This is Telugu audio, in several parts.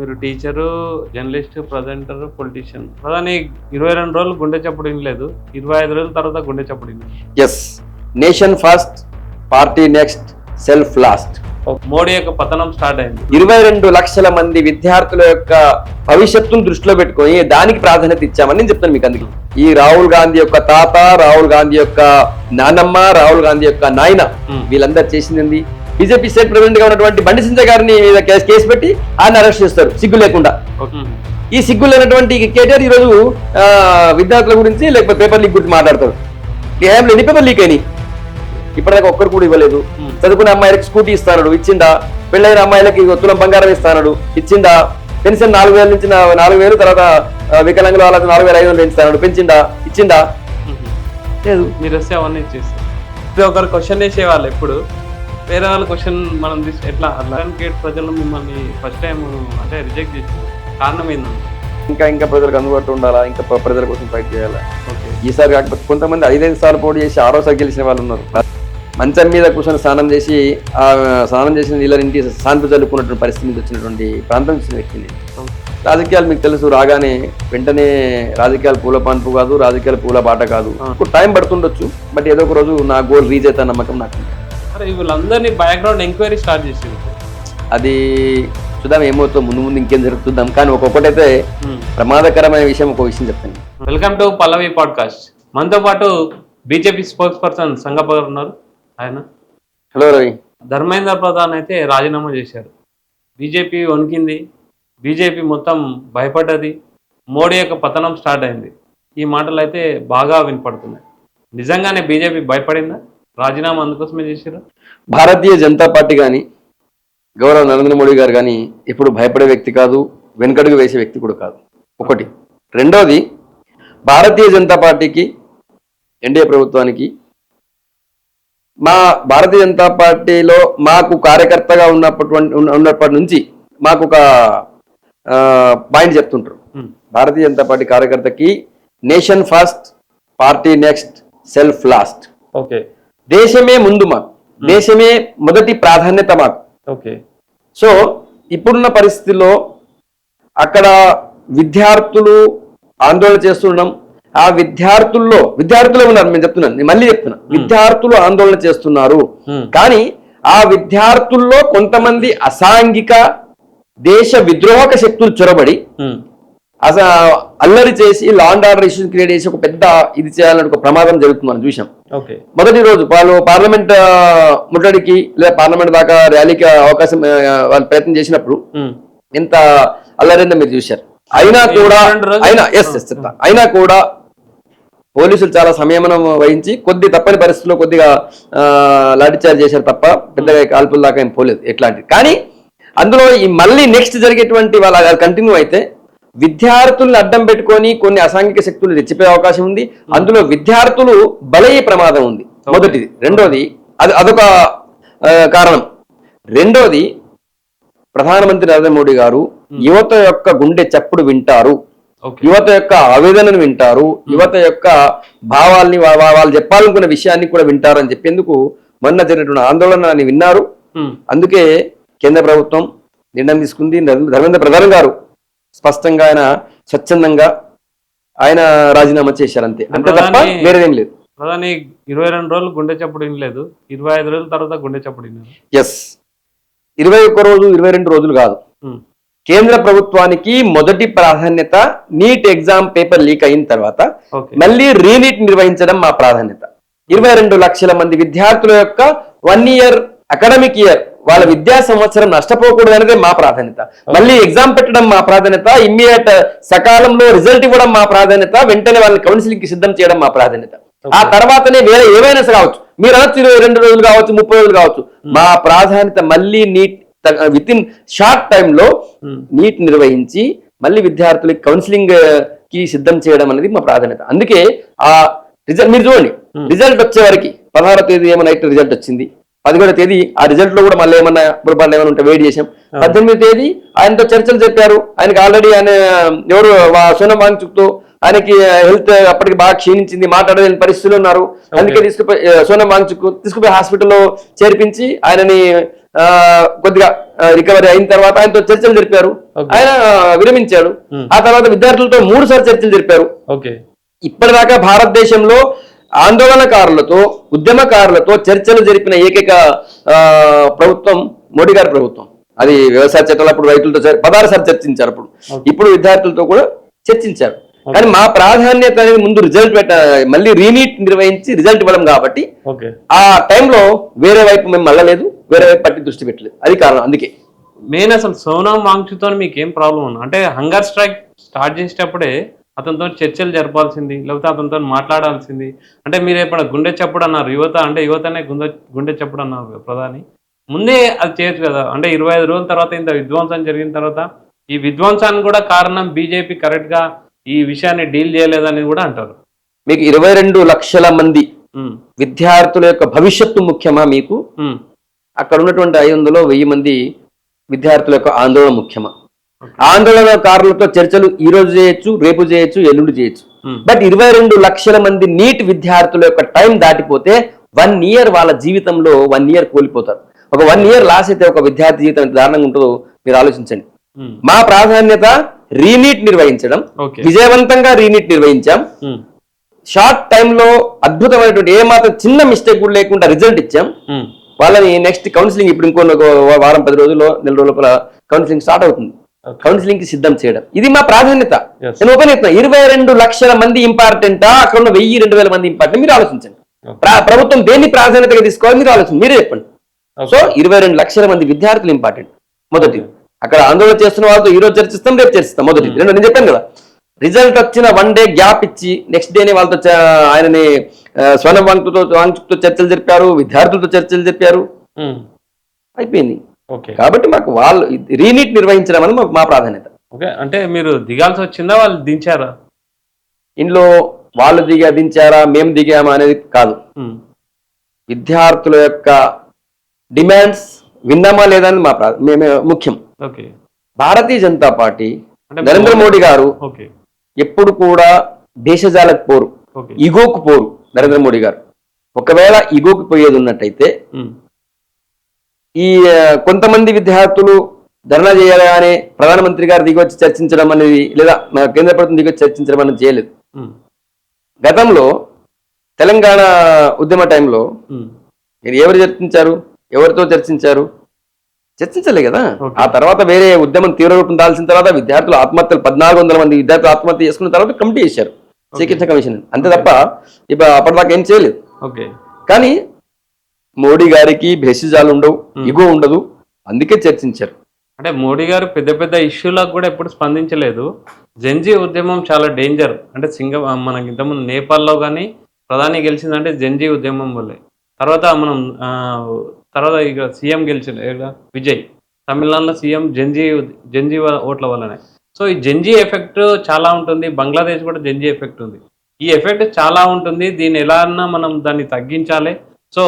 మీరు టీచరు, జర్నలిస్ట్, ప్రజెంటర్, పొలిటీషియన్. ప్రధాని 22 రోజులు గుండె చప్పుడు వినలేదు, 25 రోజుల తర్వాత గుండె చప్పుడు వినలేదు. Yes, nation first, party next, self last. Modi యొక్క పతనం స్టార్ట్ అయింది. 22 లక్షల మంది విద్యార్థుల యొక్క భవిష్యత్తును దృష్టిలో పెట్టుకొని దానికి ప్రాధాన్యత ఇచ్చామని నేను చెప్తాను మీకు. అందుకే ఈ రాహుల్ గాంధీ యొక్క తాత, రాహుల్ గాంధీ యొక్క నానమ్మ, రాహుల్ గాంధీ యొక్క నాయన వీళ్ళందరూ చేసింది బీజేపీ స్టేట్ ప్రెసిడెంట్ గా ఉన్నటువంటి బండి సంజయ్ గారిని మీద కేసు పెట్టి ఆయన అరెస్ట్ చేస్తారు సిగ్గు లేకుండా. ఈ సిగ్గు లేనటువంటి కేటీఆర్ ఈరోజు విద్యార్థుల గురించి లేకపోతే పేపర్ లీక్ గురించి మాట్లాడతారు. ఎన్ని పేపర్ లీక్ అయినాయి? ఇప్పటిదాకా ఒక్కరు కూడా ఇవ్వలేదు. చదువుకునే అమ్మాయిలకి స్కూటీ ఇస్తాడు, ఇచ్చిండా? పెళ్ళైన అమ్మాయిలకి తులం బంగారం ఇస్తాడు, ఇచ్చిండా? పెన్షన్ 4,000 నుంచి 4,000, తర్వాత వికలాంగుల వాళ్ళకి 4,500 పెంచుతాడు, పెంచిండా? ఇచ్చిండా? లేదు. మీరు వస్తే అవన్నీ ఇచ్చేస్తారు. ఒకరు క్వశ్చన్ వేసేవాళ్ళు, ఎప్పుడు వేరే వాళ్ళ క్వశ్చన్ మనం ఎట్లా అడ్వకేట్ ప్రజలు మిమ్మల్ని ఫస్ట్ టైం అంటే రిజెక్ట్ చేసారు, కారణం ఏంటంటే ఇంకా ప్రజలకు అందుబాటులో ఉండాలా, ఇంకా ప్రజల కోసం ఫైట్ చేయాలా. ఈసారి కాకపోతే కొంతమంది 5 సార్లు పోటీ చేసి 6వ సారి గెలిచిన వాళ్ళు ఉన్నారు. మంచం మీద కూర్చొని స్నానం చేసి ఆ స్నానం చేసిన నీళ్ళని శాంతి చల్లుకున్నటువంటి పరిస్థితి మీద వచ్చినటువంటి ప్రాంతం ఇచ్చిన వ్యక్తిని. రాజకీయాలు మీకు తెలుసు, రాగానే వెంటనే రాజకీయాలు పూల పాన్పు కాదు, రాజకీయాలు పూల బాట కాదు. టైం పడుతుండొచ్చు, బట్ ఏదో ఒక రోజు నా గోల్ రీచ్ అవుతా నమ్మకం నాకు. వీళ్ళందరినీ బ్యాక్గ్రౌండ్ ఎంక్వైరీ స్టార్ట్ చేసింది. అది చూద్దాం ఏమవుతుందో, ముందు ఇంకేం జరుగుతుందాం. కానీ ఒక్కొక్కటైతే ప్రమాదకరమైన విషయం ఒక విషయం చెప్తాను. Welcome to Pallavi podcast. మనతో పాటు బీజేపీ స్పోక్స్ పర్సన్ సంగప్ప గారు ఉన్నారు. ఆయన హలో రవి. ధర్మేంద్ర ప్రధాన్ అయితే రాజీనామా చేశారు. బీజేపీ వణికింది, బీజేపీ మొత్తం భయపడ్డది, మోడీ యొక్క పతనం స్టార్ట్ అయింది. ఈ మాటలు అయితే బాగా వినపడుతున్నాయి. నిజంగానే బీజేపీ భయపడిందా? రాజీనామా అందుకోసమే చేశారు. భారతీయ జనతా పార్టీ కానీ గౌరవ నరేంద్ర మోడీ గారు కానీ ఇప్పుడు భయపడే వ్యక్తి కాదు, వెనుకడుగు వేసే వ్యక్తి కూడా కాదు. ఒకటి. రెండోది, భారతీయ జనతా పార్టీకి, ఎన్డీఏ ప్రభుత్వానికి, మా భారతీయ జనతా పార్టీలో మాకు కార్యకర్తగా ఉన్నప్పటి నుంచి మాకు ఒక పాయింట్ చెప్తుంటారు. భారతీయ జనతా పార్టీ కార్యకర్తకి nation first, party next, self last. Okay. దేశమే ముందు మాకు, దేశమే మొదటి ప్రాధాన్యత మాకు. ఓకే. సో ఇప్పుడున్న పరిస్థితుల్లో అక్కడ విద్యార్థులు ఆందోళన చేస్తుండడం, ఆ విద్యార్థులు ఉన్నారు. నేను చెప్తున్నాను, నేను మళ్ళీ చెప్తున్నా, విద్యార్థులు ఆందోళన చేస్తున్నారు. కానీ ఆ విద్యార్థుల్లో కొంతమంది అసాంఘిక దేశ విద్రోహక శక్తులు చొరబడి అల్లరి చేసి law and order issues create చేసి ఒక పెద్ద ఇది చేయాలని ఒక ప్రమాదం జరుగుతుంది, మనం చూసాం. మొదటి రోజు వాళ్ళు పార్లమెంట్ ముట్టడికి లేదా పార్లమెంట్ దాకా ర్యాలీకి అవకాశం వాళ్ళు ప్రయత్నం చేసినప్పుడు ఎంత అల్లరిందో మీరు చూశారు. అయినా కూడా పోలీసులు చాలా సంయమనం వహించి కొద్ది తప్పని పరిస్థితుల్లో కొద్దిగా లాఠీచార్జ్ చేశారు తప్ప పెద్దగా కాల్పుల దాకా ఏం పోలేదు ఎట్లాంటిది. కానీ అందులో ఈ మళ్ళీ నెక్స్ట్ జరిగేటువంటి వాళ్ళ కంటిన్యూ అయితే విద్యార్థులను అడ్డం పెట్టుకొని కొన్ని అసాంఘిక శక్తులు రెచ్చిపోయే అవకాశం ఉంది. అందులో విద్యార్థులు బలయ్యే ప్రమాదం ఉంది, మొదటిది. రెండోది, అదొక కారణం. రెండోది, ప్రధానమంత్రి నరేంద్ర మోడీ గారు యువత యొక్క గుండె చప్పుడు వింటారు, యువత యొక్క ఆవేదనను వింటారు, యువత యొక్క భావాల్ని వాళ్ళు చెప్పాలనుకున్న విషయాన్ని కూడా వింటారు అని చెప్పేందుకు మొన్న జరిగినటువంటి ఆందోళనని విన్నారు. అందుకే కేంద్ర ప్రభుత్వం నిర్ణయం తీసుకుంది. ధర్మేంద్ర ప్రధాన్ గారు స్పష్టంగా ఆయన స్వచ్ఛందంగా ఆయన రాజీనామా చేశారు, అంతే. అంతే తప్ప వేరేదేం లేదు. ప్రధాని 22 రోజులు గుండె చప్పుడు వినలేదు, 25 రోజుల తర్వాత గుండె చప్పుడు విన్నారు. ఎస్, 21 రోజు 22 రోజులు కాదు. కేంద్ర ప్రభుత్వానికి మొదటి ప్రాధాన్యత నీట్ ఎగ్జామ్ పేపర్ లీక్ అయిన తర్వాత మళ్ళీ రీనీట్ నిర్వహించడం మా ప్రాధాన్యత. 22 లక్షల మంది విద్యార్థుల యొక్క 1 ఇయర్ అకాడమిక్ ఇయర్ వాళ్ళ విద్యా సంవత్సరం నష్టపోకూడదు అనేది మా ప్రాధాన్యత. మళ్ళీ ఎగ్జామ్ పెట్టడం మా ప్రాధాన్యత, ఇమ్మీడియట్ సకాలంలో రిజల్ట్ ఇవ్వడం మా ప్రాధాన్యత, వెంటనే వాళ్ళని కౌన్సిలింగ్ కి సిద్ధం చేయడం మా ప్రాధాన్యత. ఆ తర్వాతనే వేరే ఏమైనా కావచ్చు, మీరు అనొచ్చు 22 రోజులు కావచ్చు, 30 రోజులు కావచ్చు. మా ప్రాధాన్యత మళ్ళీ నీట్ విత్ ఇన్ షార్ట్ టైంలో నీట్ నిర్వహించి మళ్ళీ విద్యార్థులకి కౌన్సిలింగ్ కి సిద్ధం చేయడం అనేది మా ప్రాధాన్యత. అందుకే ఆ రిజల్ట్ మీరు చూడండి, రిజల్ట్ వచ్చే వరకు 16వ తేదీ ఏమో నైట్ రిజల్ట్ వచ్చింది, 17వ తేదీ ఆ రిజల్ట్ లో కూడా మళ్ళీ ఏమన్నా పొరపాట్లు ఏమైనా ఉంటే వెయిట్ చేసాం. 18వ తేదీ ఆయనతో చర్చలు చెప్పారు. ఆయనకి ఆల్రెడీ ఆయన ఎవరు సోనం వాంగ్చుక్ తో ఆయనకి హెల్త్ అప్పటికి బాగా క్షీణించింది, మాట్లాడలేని పరిస్థితులు ఉన్నారు. అందుకే సోనం వాంగ్చుక్ తీసుకుపోయి హాస్పిటల్లో చేర్పించి ఆయనని కొద్దిగా రికవరీ అయిన తర్వాత ఆయనతో చర్చలు జరిపారు. ఆయన విరమించాడు. ఆ తర్వాత విద్యార్థులతో 3 సార్లు చర్చలు జరిపారు. ఇప్పటిదాకా భారతదేశంలో ఆందోళనకారులతో ఉద్యమకారులతో చర్చలు జరిపిన ఏకైక ప్రభుత్వం మోడీ గారి ప్రభుత్వం. అది వ్యవసాయ చట్టాలు అప్పుడు రైతులతో 16 సార్లు చర్చించారు. అప్పుడు ఇప్పుడు విద్యార్థులతో కూడా చర్చించారు. కానీ మా ప్రాధాన్యత అనేది ముందు రిజల్ట్ మళ్ళీ రీనీట్ నిర్వహించి రిజల్ట్ ఇవ్వడం కాబట్టి ఆ టైంలో వేరే వైపు మేము మళ్ళలేదు, వేరే వైపు పట్టి దృష్టి పెట్టలేదు. అది కారణం. అందుకే మెయిన్ అసలు సోనమ్ వాంగ్చుక్తో మీకు ఏం ప్రాబ్లం ఉన్నా అంటే హంగర్ స్ట్రైక్ స్టార్ట్ చేసేటప్పుడే అతనితో చర్చలు జరపాల్సింది, లేకపోతే అతనితో మాట్లాడాల్సింది. అంటే మీరు ఎప్పుడు గుండె చప్పుడు అన్నారు, యువత అంటే యువతనే గుండె చప్పుడు అన్నారు ప్రధాని. ముందే అది చేయొచ్చు కదా. అంటే 25 రోజుల తర్వాత ఇంత విధ్వంసం జరిగిన తర్వాత ఈ విధ్వంసానికి కూడా కారణం బీజేపీ కరెక్ట్ గా ఈ విషయాన్ని డీల్ చేయలేదని కూడా అంటారు. మీకు 22 లక్షల మంది విద్యార్థుల యొక్క భవిష్యత్తు ముఖ్యమా మీకు? అక్కడ ఉన్నటువంటి 500-1000 మంది విద్యార్థుల యొక్క ఆందోళన ముఖ్యమా? ఆందోళనకారులతో చర్చలు ఈ రోజు చేయొచ్చు, రేపు చేయొచ్చు, ఎల్లుండి చేయొచ్చు. బట్ 22 లక్షల మంది నీట్ విద్యార్థుల యొక్క టైం దాటిపోతే 1 ఇయర్ వాళ్ళ జీవితంలో 1 ఇయర్ కోల్పోతారు. ఒక 1 ఇయర్ లాస్ అయితే ఒక విద్యార్థి జీవితం ఎంత దారుణంగా ఉంటుందో మీరు ఆలోచించండి. మా ప్రాధాన్యత రీనీట్ నిర్వహించడం. విజయవంతంగా రీనీట్ నిర్వహించాం. షార్ట్ టైంలో అద్భుతమైనటువంటి ఏ మాత్రం చిన్న మిస్టేక్ కూడా లేకుండా రిజల్ట్ ఇచ్చాం. వాళ్ళని నెక్స్ట్ కౌన్సిలింగ్ ఇప్పుడు ఇంకో వారం 10 రోజుల్లో 4 రోజుల లోపల కౌన్సిలింగ్ స్టార్ట్ అవుతుంది. కౌన్సిలింగ్ కి సిద్ధం చేయడం ఇది మా ప్రాధాన్యత. నేను ఓపెన్ చెప్తున్నా, 22 లక్షల మంది ఇంపార్టెంటా, అక్కడ ఉన్న 1000-2000 మంది ఇంపార్టెంట్? మీరు ఆలోచించండి. ప్రభుత్వం దేన్ని ప్రాధాన్యతగా తీసుకోవాలి మీరు ఆలోచించండి, మీరే చెప్పండి. సో 22 లక్షల మంది విద్యార్థులు ఇంపార్టెంట్. మొదటి అక్కడ ఆందోళన చేస్తున్న వాళ్ళతో ఈ రోజు చర్చిస్తాం, రేపు చర్చిస్తాం. మొదటి రెండు నేను చెప్పాను కదా, రిజల్ట్ వచ్చిన 1 డే గ్యాప్ ఇచ్చి నెక్స్ట్ డేనే వాళ్ళతో ఆయనని సోనమ్ వాంగ్చుక్తో చర్చలు జరిపారు, విద్యార్థులతో చర్చలు చెప్పారు, అయిపోయింది. కాబట్టి మాకు వాళ్ళు రీనీట్ నిర్వహించడం అని మా ప్రాధాన్యత. అంటే మీరు దిగాల్సి వచ్చిందా, వాళ్ళు దించారా? ఇంట్లో వాళ్ళు దించారా మేము దిగామా అనేది కాదు. విద్యార్థుల యొక్క డిమాండ్స్ విన్నామా లేదా అని మేమే ముఖ్యం. భారతీయ జనతా పార్టీ నరేంద్ర మోడీ గారు ఎప్పుడు కూడా దేశజాలకు పోరు, ఇగోకు పోరు. నరేంద్ర మోడీ గారు ఒకవేళ ఇగోకు పోయేది ఉన్నట్టయితే ఈ కొంతమంది విద్యార్థులు ధర్నా చేయాలని ప్రధానమంత్రి గారు దిగొచ్చి చర్చించడం అనేది, లేదా కేంద్ర ప్రభుత్వం దిగొచ్చి చర్చించడం అనేది చేయలేదు. గతంలో తెలంగాణ ఉద్యమ టైంలో మీరు ఎవరు చర్చించారు, ఎవరితో చర్చించారు? చర్చించలే కదా. ఆ తర్వాత వేరే ఉద్యమం తీవ్ర రూపం దాల్చిన తర్వాత విద్యార్థులు ఆత్మహత్యలు 1400 మంది విద్యార్థులు ఆత్మహత్య చేసుకున్న తర్వాత కమిటీ చేశారు, శ్రీకృష్ణ కమిషన్. అంతే తప్ప ఇప్పుడు అప్పటిదాకా ఏం చేయలేదు. కానీ మోడీ గారికి భేషజాలు ఉండవు, ఇగో ఉండదు, అందుకే చర్చించారు. అంటే మోడీ గారు పెద్ద పెద్ద ఇష్యూలకు కూడా ఎప్పుడు స్పందించలేదు. జెన్జీ ఉద్యమం చాలా డేంజర్. అంటే మనకి ఇంతకుముందు నేపాల్లో కానీ ప్రధాని గెలిచిందంటే జెన్జీ ఉద్యమం వల్లే. తర్వాత ఇక సీఎం గెలిచిన విజయ్, తమిళనాడులో సీఎం జెన్జీ ఓట్ల వల్లనే. సో ఈ జెన్జీ ఎఫెక్ట్ చాలా ఉంటుంది. బంగ్లాదేశ్ కూడా జెన్జీ ఎఫెక్ట్ ఉంది. ఈ ఎఫెక్ట్ చాలా ఉంటుంది. దీన్ని ఎలా అన్నా మనం దాన్ని తగ్గించాలి. సో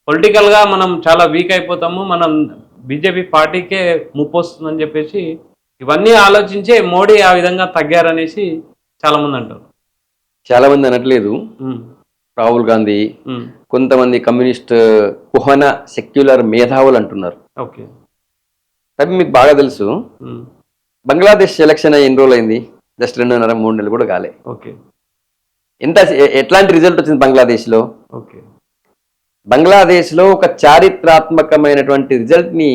పొలిటికల్గా మనం చాలా వీక్ అయిపోతాము, మనం బీజేపీ పార్టీకే ముప్పు వస్తుందని చెప్పేసి ఇవన్నీ ఆలోచించే మోడీ ఆ విధంగా తగ్గారనేసి చాలా మంది అంటారు. చాలా మంది అనట్లేదు, రాహుల్ గాంధీ, కొంతమంది కమ్యూనిస్ట్ కుహన సెక్యులర్ మేధావులు అంటున్నారు. అవి మీకు బాగా తెలుసు. బంగ్లాదేశ్ ఎలక్షన్ ఎన్ని రోజులు అయింది? జస్ట్ 2.5-3 నెలలు కూడా కాలే. ఎట్లాంటి రిజల్ట్ వచ్చింది బంగ్లాదేశ్ లో? బంగ్లాదేశ్ లో ఒక చారిత్రాత్మకమైనటువంటి రిజల్ట్ ని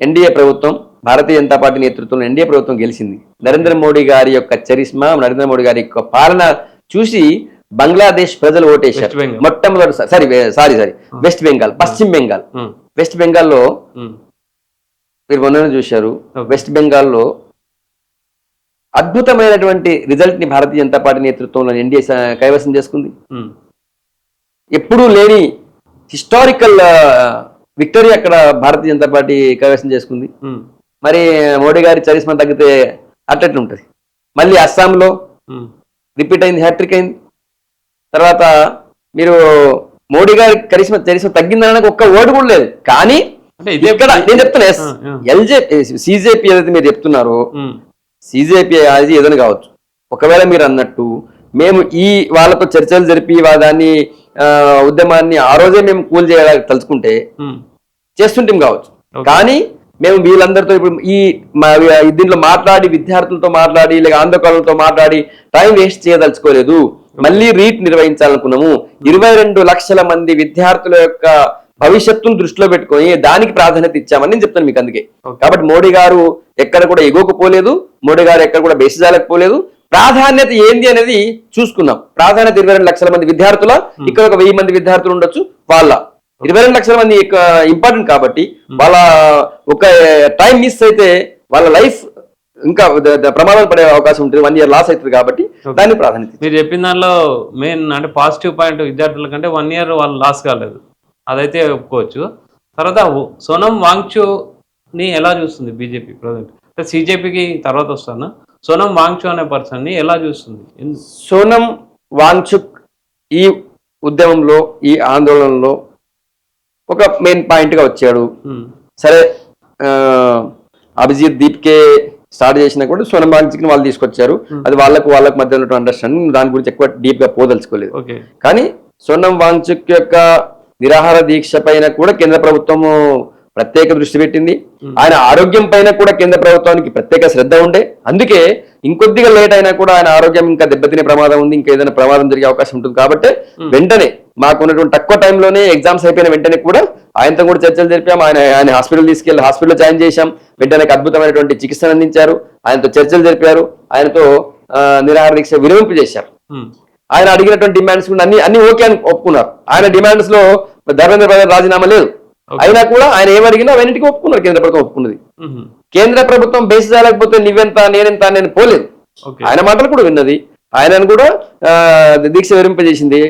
ఎన్డీఏ ప్రభుత్వం, భారతీయ జనతా పార్టీ నేతృత్వంలో ఎన్డీఏ ప్రభుత్వం గెలిచింది. నరేంద్ర మోడీ గారి యొక్క చరిస్మా, నరేంద్ర మోడీ గారి యొక్క పాలన చూసి బంగ్లాదేశ్ ప్రజలు ఓటేశారు. మొట్టమొదటి వెస్ట్ బెంగాల్, పశ్చిమ బెంగాల్. వెస్ట్ బెంగాల్లో మీరు మొన్న చూశారు. వెస్ట్ బెంగాల్లో అద్భుతమైనటువంటి రిజల్ట్ ని భారతీయ జనతా పార్టీ నేతృత్వంలో ఎన్డీఏ కైవసం చేసుకుంది. ఎప్పుడూ లేని హిస్టారికల్ విక్టరీ అక్కడ భారతీయ జనతా పార్టీ కైవసం చేసుకుంది. మరి మోడీ గారి చరిస్మా తగ్గితే అట్లెట్లు ఉంటుంది. మళ్ళీ అస్సాంలో రిపీట్ అయింది, హ్యాట్రిక్ అయింది. తర్వాత మీరు మోడీ గారి చరిస్మా తగ్గిందనడానికి ఒక్క ఓటు కూడా లేదు. కానీ ఇక్కడ నేను చెప్తున్నా, సిజేపీ ఏదైతే మీరు చెప్తున్నారో, సిజేపీ అది ఏదైనా కావచ్చు. ఒకవేళ మీరు అన్నట్టు మేము ఈ వాళ్ళతో చర్చలు జరిపి దాన్ని ఉద్యమాన్ని ఆ రోజే మేము కూల్ చేయాలని తలుచుకుంటే చేస్తుంటాం కావచ్చు. కానీ మేము వీళ్ళందరితో ఇప్పుడు దీంట్లో మాట్లాడి విద్యార్థులతో మాట్లాడి లేక ఆందోళనలతో మాట్లాడి టైం వేస్ట్ చేయదలుచుకోలేదు. మళ్ళీ రీట్ నిర్వహించాలనుకున్నాము. 22 లక్షల మంది విద్యార్థుల యొక్క భవిష్యత్తును దృష్టిలో పెట్టుకొని దానికి ప్రాధాన్యత ఇచ్చామని నేను చెప్తాను మీకు. అందుకే కాబట్టి మోడీ గారు ఎక్కడ కూడా ఎగోకపోలేదు, మోడీ గారు ఎక్కడ కూడా బేసిజాలకపోలేదు. ప్రాధాన్యత ఏంది అనేది చూసుకున్నాం. ప్రాధాన్యత 22 లక్షల మంది విద్యార్థుల, ఇక్కడ ఒక 1000 మంది విద్యార్థులు ఉండొచ్చు, వాళ్ళ 22 లక్షల మంది ఇంపార్టెంట్ కాబట్టి వాళ్ళ ఒక టైం మిస్ అయితే వాళ్ళ లైఫ్ ఇంకా ప్రమాదం పడే అవకాశం ఉంటుంది. 1 year లాస్ అవుతుంది కాబట్టి దాన్ని ప్రాధాన్యత. మీరు చెప్పిన దానిలో మెయిన్ అంటే పాజిటివ్ పాయింట్ విద్యార్థుల కంటే 1 year వాళ్ళు లాస్ కాలేదు, అదైతే ఒప్పుకోవచ్చు. తర్వాత సోనం వాంగ్చుక్ని ఎలా చూస్తుంది బీజేపీ ప్రజెంట్? అంటే సిజేపీకి తర్వాత వస్తాను. సోనం వాంగ్చుక్ అనే పర్సన్ ని ఎలా చూస్తుంది? సోనం వాంగ్చుక్ ఈ ఉద్యమంలో, ఈ ఆందోళనలో ఒక మెయిన్ పాయింట్ గా వచ్చాడు. సరే, అభిజిత్ దీప్కే స్టార్ట్ చేసినా కూడా సోనం వాంగ్చుక్ ని వాళ్ళు తీసుకొచ్చారు. అది వాళ్ళకు మధ్య ఉన్నటువంటి అండర్స్టాండింగ్, దాని గురించి ఎక్కువ డీప్ గా పోదలుచుకోలేదు. కానీ సోనం వాంగ్చుక్ యొక్క నిరాహార దీక్ష పైన కూడా కేంద్ర ప్రభుత్వము ప్రత్యేక దృష్టి పెట్టింది. ఆయన ఆరోగ్యం పైన కూడా కేంద్ర ప్రభుత్వానికి ప్రత్యేక శ్రద్ధ ఉండే. అందుకే ఇంకొద్దిగా లేట్ అయినా కూడా ఆయన ఆరోగ్యం ఇంకా దెబ్బతినే ప్రమాదం ఉంది, ఇంకా ఏదైనా ప్రమాదం జరిగే అవకాశం ఉంటుంది. కాబట్టి వెంటనే మాకున్నటువంటి తక్కువ టైంలోనే ఎగ్జామ్స్ అయిపోయిన వెంటనే కూడా ఆయనతో కూడా చర్చలు జరిపాం. ఆయన హాస్పిటల్ తీసుకెళ్లి హాస్పిటల్లో జాయిన్ చేశాం. వెంటనే అద్భుతమైనటువంటి చికిత్సను అందించారు. ఆయనతో చర్చలు జరిపారు. ఆయనతో నిరాహార దీక్ష విరమింపు చేశారు. ఆయన అడిగినటువంటి డిమాండ్స్ కూడా అన్ని ఓకే అని ఒప్పుకున్నారు. ఆయన డిమాండ్స్ లో ధర్మేంద్ర ప్రధాన్ రాజీనామా లేదు. అయినా కూడా ఆయన ఏమడిగినా అవన్నిటికీ ఒప్పుకున్నారు. కేంద్ర ప్రభుత్వం ఒప్పుకున్నది. కేంద్ర ప్రభుత్వం బేసిస్ లేకపోతే నువ్వెంత నేనెంత నేను పోలేదు. ఆయన మాటలు కూడా విన్నది. ఆయనను కూడా దీక్ష విరింపజేసింది,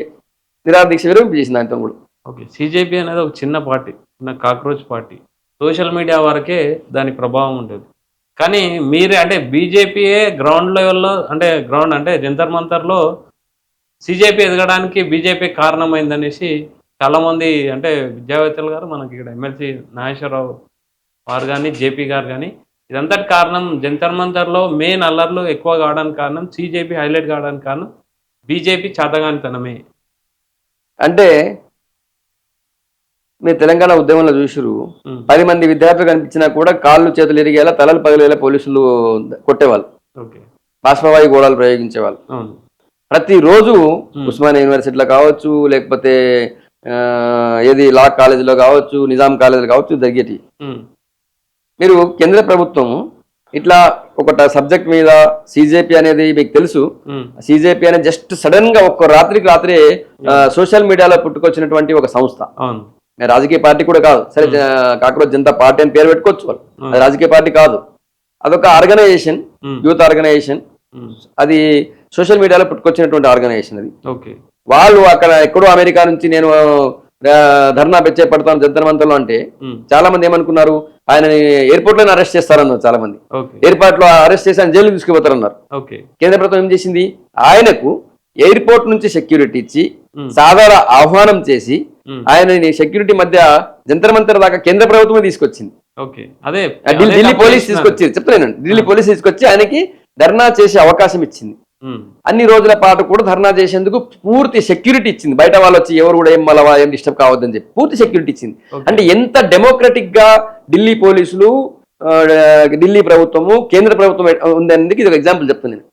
నిరాహార దీక్ష విరింపజేసింది ఆయనతో కూడా. ఓకే, సిజేపీ అనేది ఒక చిన్న పార్టీ, చిన్న కాక్రోచ్ పార్టీ. సోషల్ మీడియా వరకే దాని ప్రభావం ఉండేది. కానీ మీరే అంటే బీజేపీయే గ్రౌండ్ లెవెల్లో అంటే జంతర్ మంతర్లో సిజేపీ ఎదగడానికి బీజేపీ కారణమైందనేసి చాలామంది అంటే విద్యావేత్తలు గారు, మనకి ఇక్కడ ఎమ్మెల్సీ నాగేశ్వరరావు వారు కానీ, జేపీ గారు కానీ, ఇదంతా కారణం జంతర్ మంతర్లో మెయిన్ అల్లర్లు ఎక్కువ కావడానికి కారణం, సిజేపీ హైలైట్ కావడానికి కారణం బీజేపీ చేతగానితనమే. అంటే మీరు తెలంగాణ ఉద్యమంలో చూసిరు, 10 మంది విద్యార్థులు కనిపించినా కూడా కాళ్ళు చేతులు ఇరిగేలా, తలలు పగిలేలా పోలీసులు కొట్టేవాళ్ళు, బాష్పవాయు గోళాలు ప్రయోగించేవాళ్ళు. ప్రతిరోజు ఉస్మానియా యూనివర్సిటీలో కావచ్చు, లేకపోతే ఏది లా కాలేజీలో కావచ్చు, నిజాం కాలేజీలో కావచ్చు జరిగేటి. మీరు కేంద్ర ప్రభుత్వం ఇట్లా ఒక సబ్జెక్ట్ మీద సిజేపీ అనేది మీకు తెలుసు, సిజేపీ అనేది జస్ట్ సడన్ గా ఒక్క రాత్రే సోషల్ మీడియాలో పుట్టుకొచ్చినటువంటి ఒక సంస్థ. రాజకీయ పార్టీ కూడా కాదు. సరే, కాక్రోచ్ జనతా పార్టీ అని పేరు పెట్టుకోవచ్చు వాళ్ళు, అది రాజకీయ పార్టీ కాదు. అదొక ఆర్గనైజేషన్, యూత్ ఆర్గనైజేషన్. అది సోషల్ మీడియాలో పుట్టుకొచ్చినటువంటి ఆర్గనైజేషన్. అది వాళ్ళు అక్కడ ఎక్కడో అమెరికా నుంచి నేను ధర్నా చేపడతాను జంతర్ మంతర్లో అంటే చాలా మంది ఏమనుకున్నారు, ఆయన ఎయిర్పోర్ట్ లోనే అరెస్ట్ చేస్తారన్నారు. చాలా మంది ఎయిర్పోర్ట్ లో అరెస్ట్ చేసి ఆయన జైలు తీసుకుపోతారన్నారు. కేంద్ర ప్రభుత్వం ఏం చేసింది, ఆయనకు ఎయిర్పోర్ట్ నుంచి సెక్యూరిటీ ఇచ్చి సాధారణ ఆహ్వానం చేసి ఆయన సెక్యూరిటీ మధ్య జంతర్ మంతర్ దాకా కేంద్ర ప్రభుత్వమే తీసుకొచ్చింది. ఢిల్లీ పోలీస్ తీసుకొచ్చి చెప్తాను, ఢిల్లీ పోలీస్ తీసుకొచ్చి ఆయనకి ధర్నా చేసే అవకాశం ఇచ్చింది. అన్ని రోజుల పాటు కూడా ధర్నా చేసేందుకు పూర్తి సెక్యూరిటీ ఇచ్చింది. బయట వాళ్ళు వచ్చి ఎవరు కూడా ఏం డిస్టర్బ్ కావద్దని చెప్పి పూర్తి సెక్యూరిటీ ఇచ్చింది. అంటే ఎంత డెమోక్రటిక్ గా ఢిల్లీ పోలీసులు, ఢిల్లీ ప్రభుత్వము, కేంద్ర ప్రభుత్వం ఉందనేది ఇది ఒక ఎగ్జాంపుల్ చెప్తాను నేను.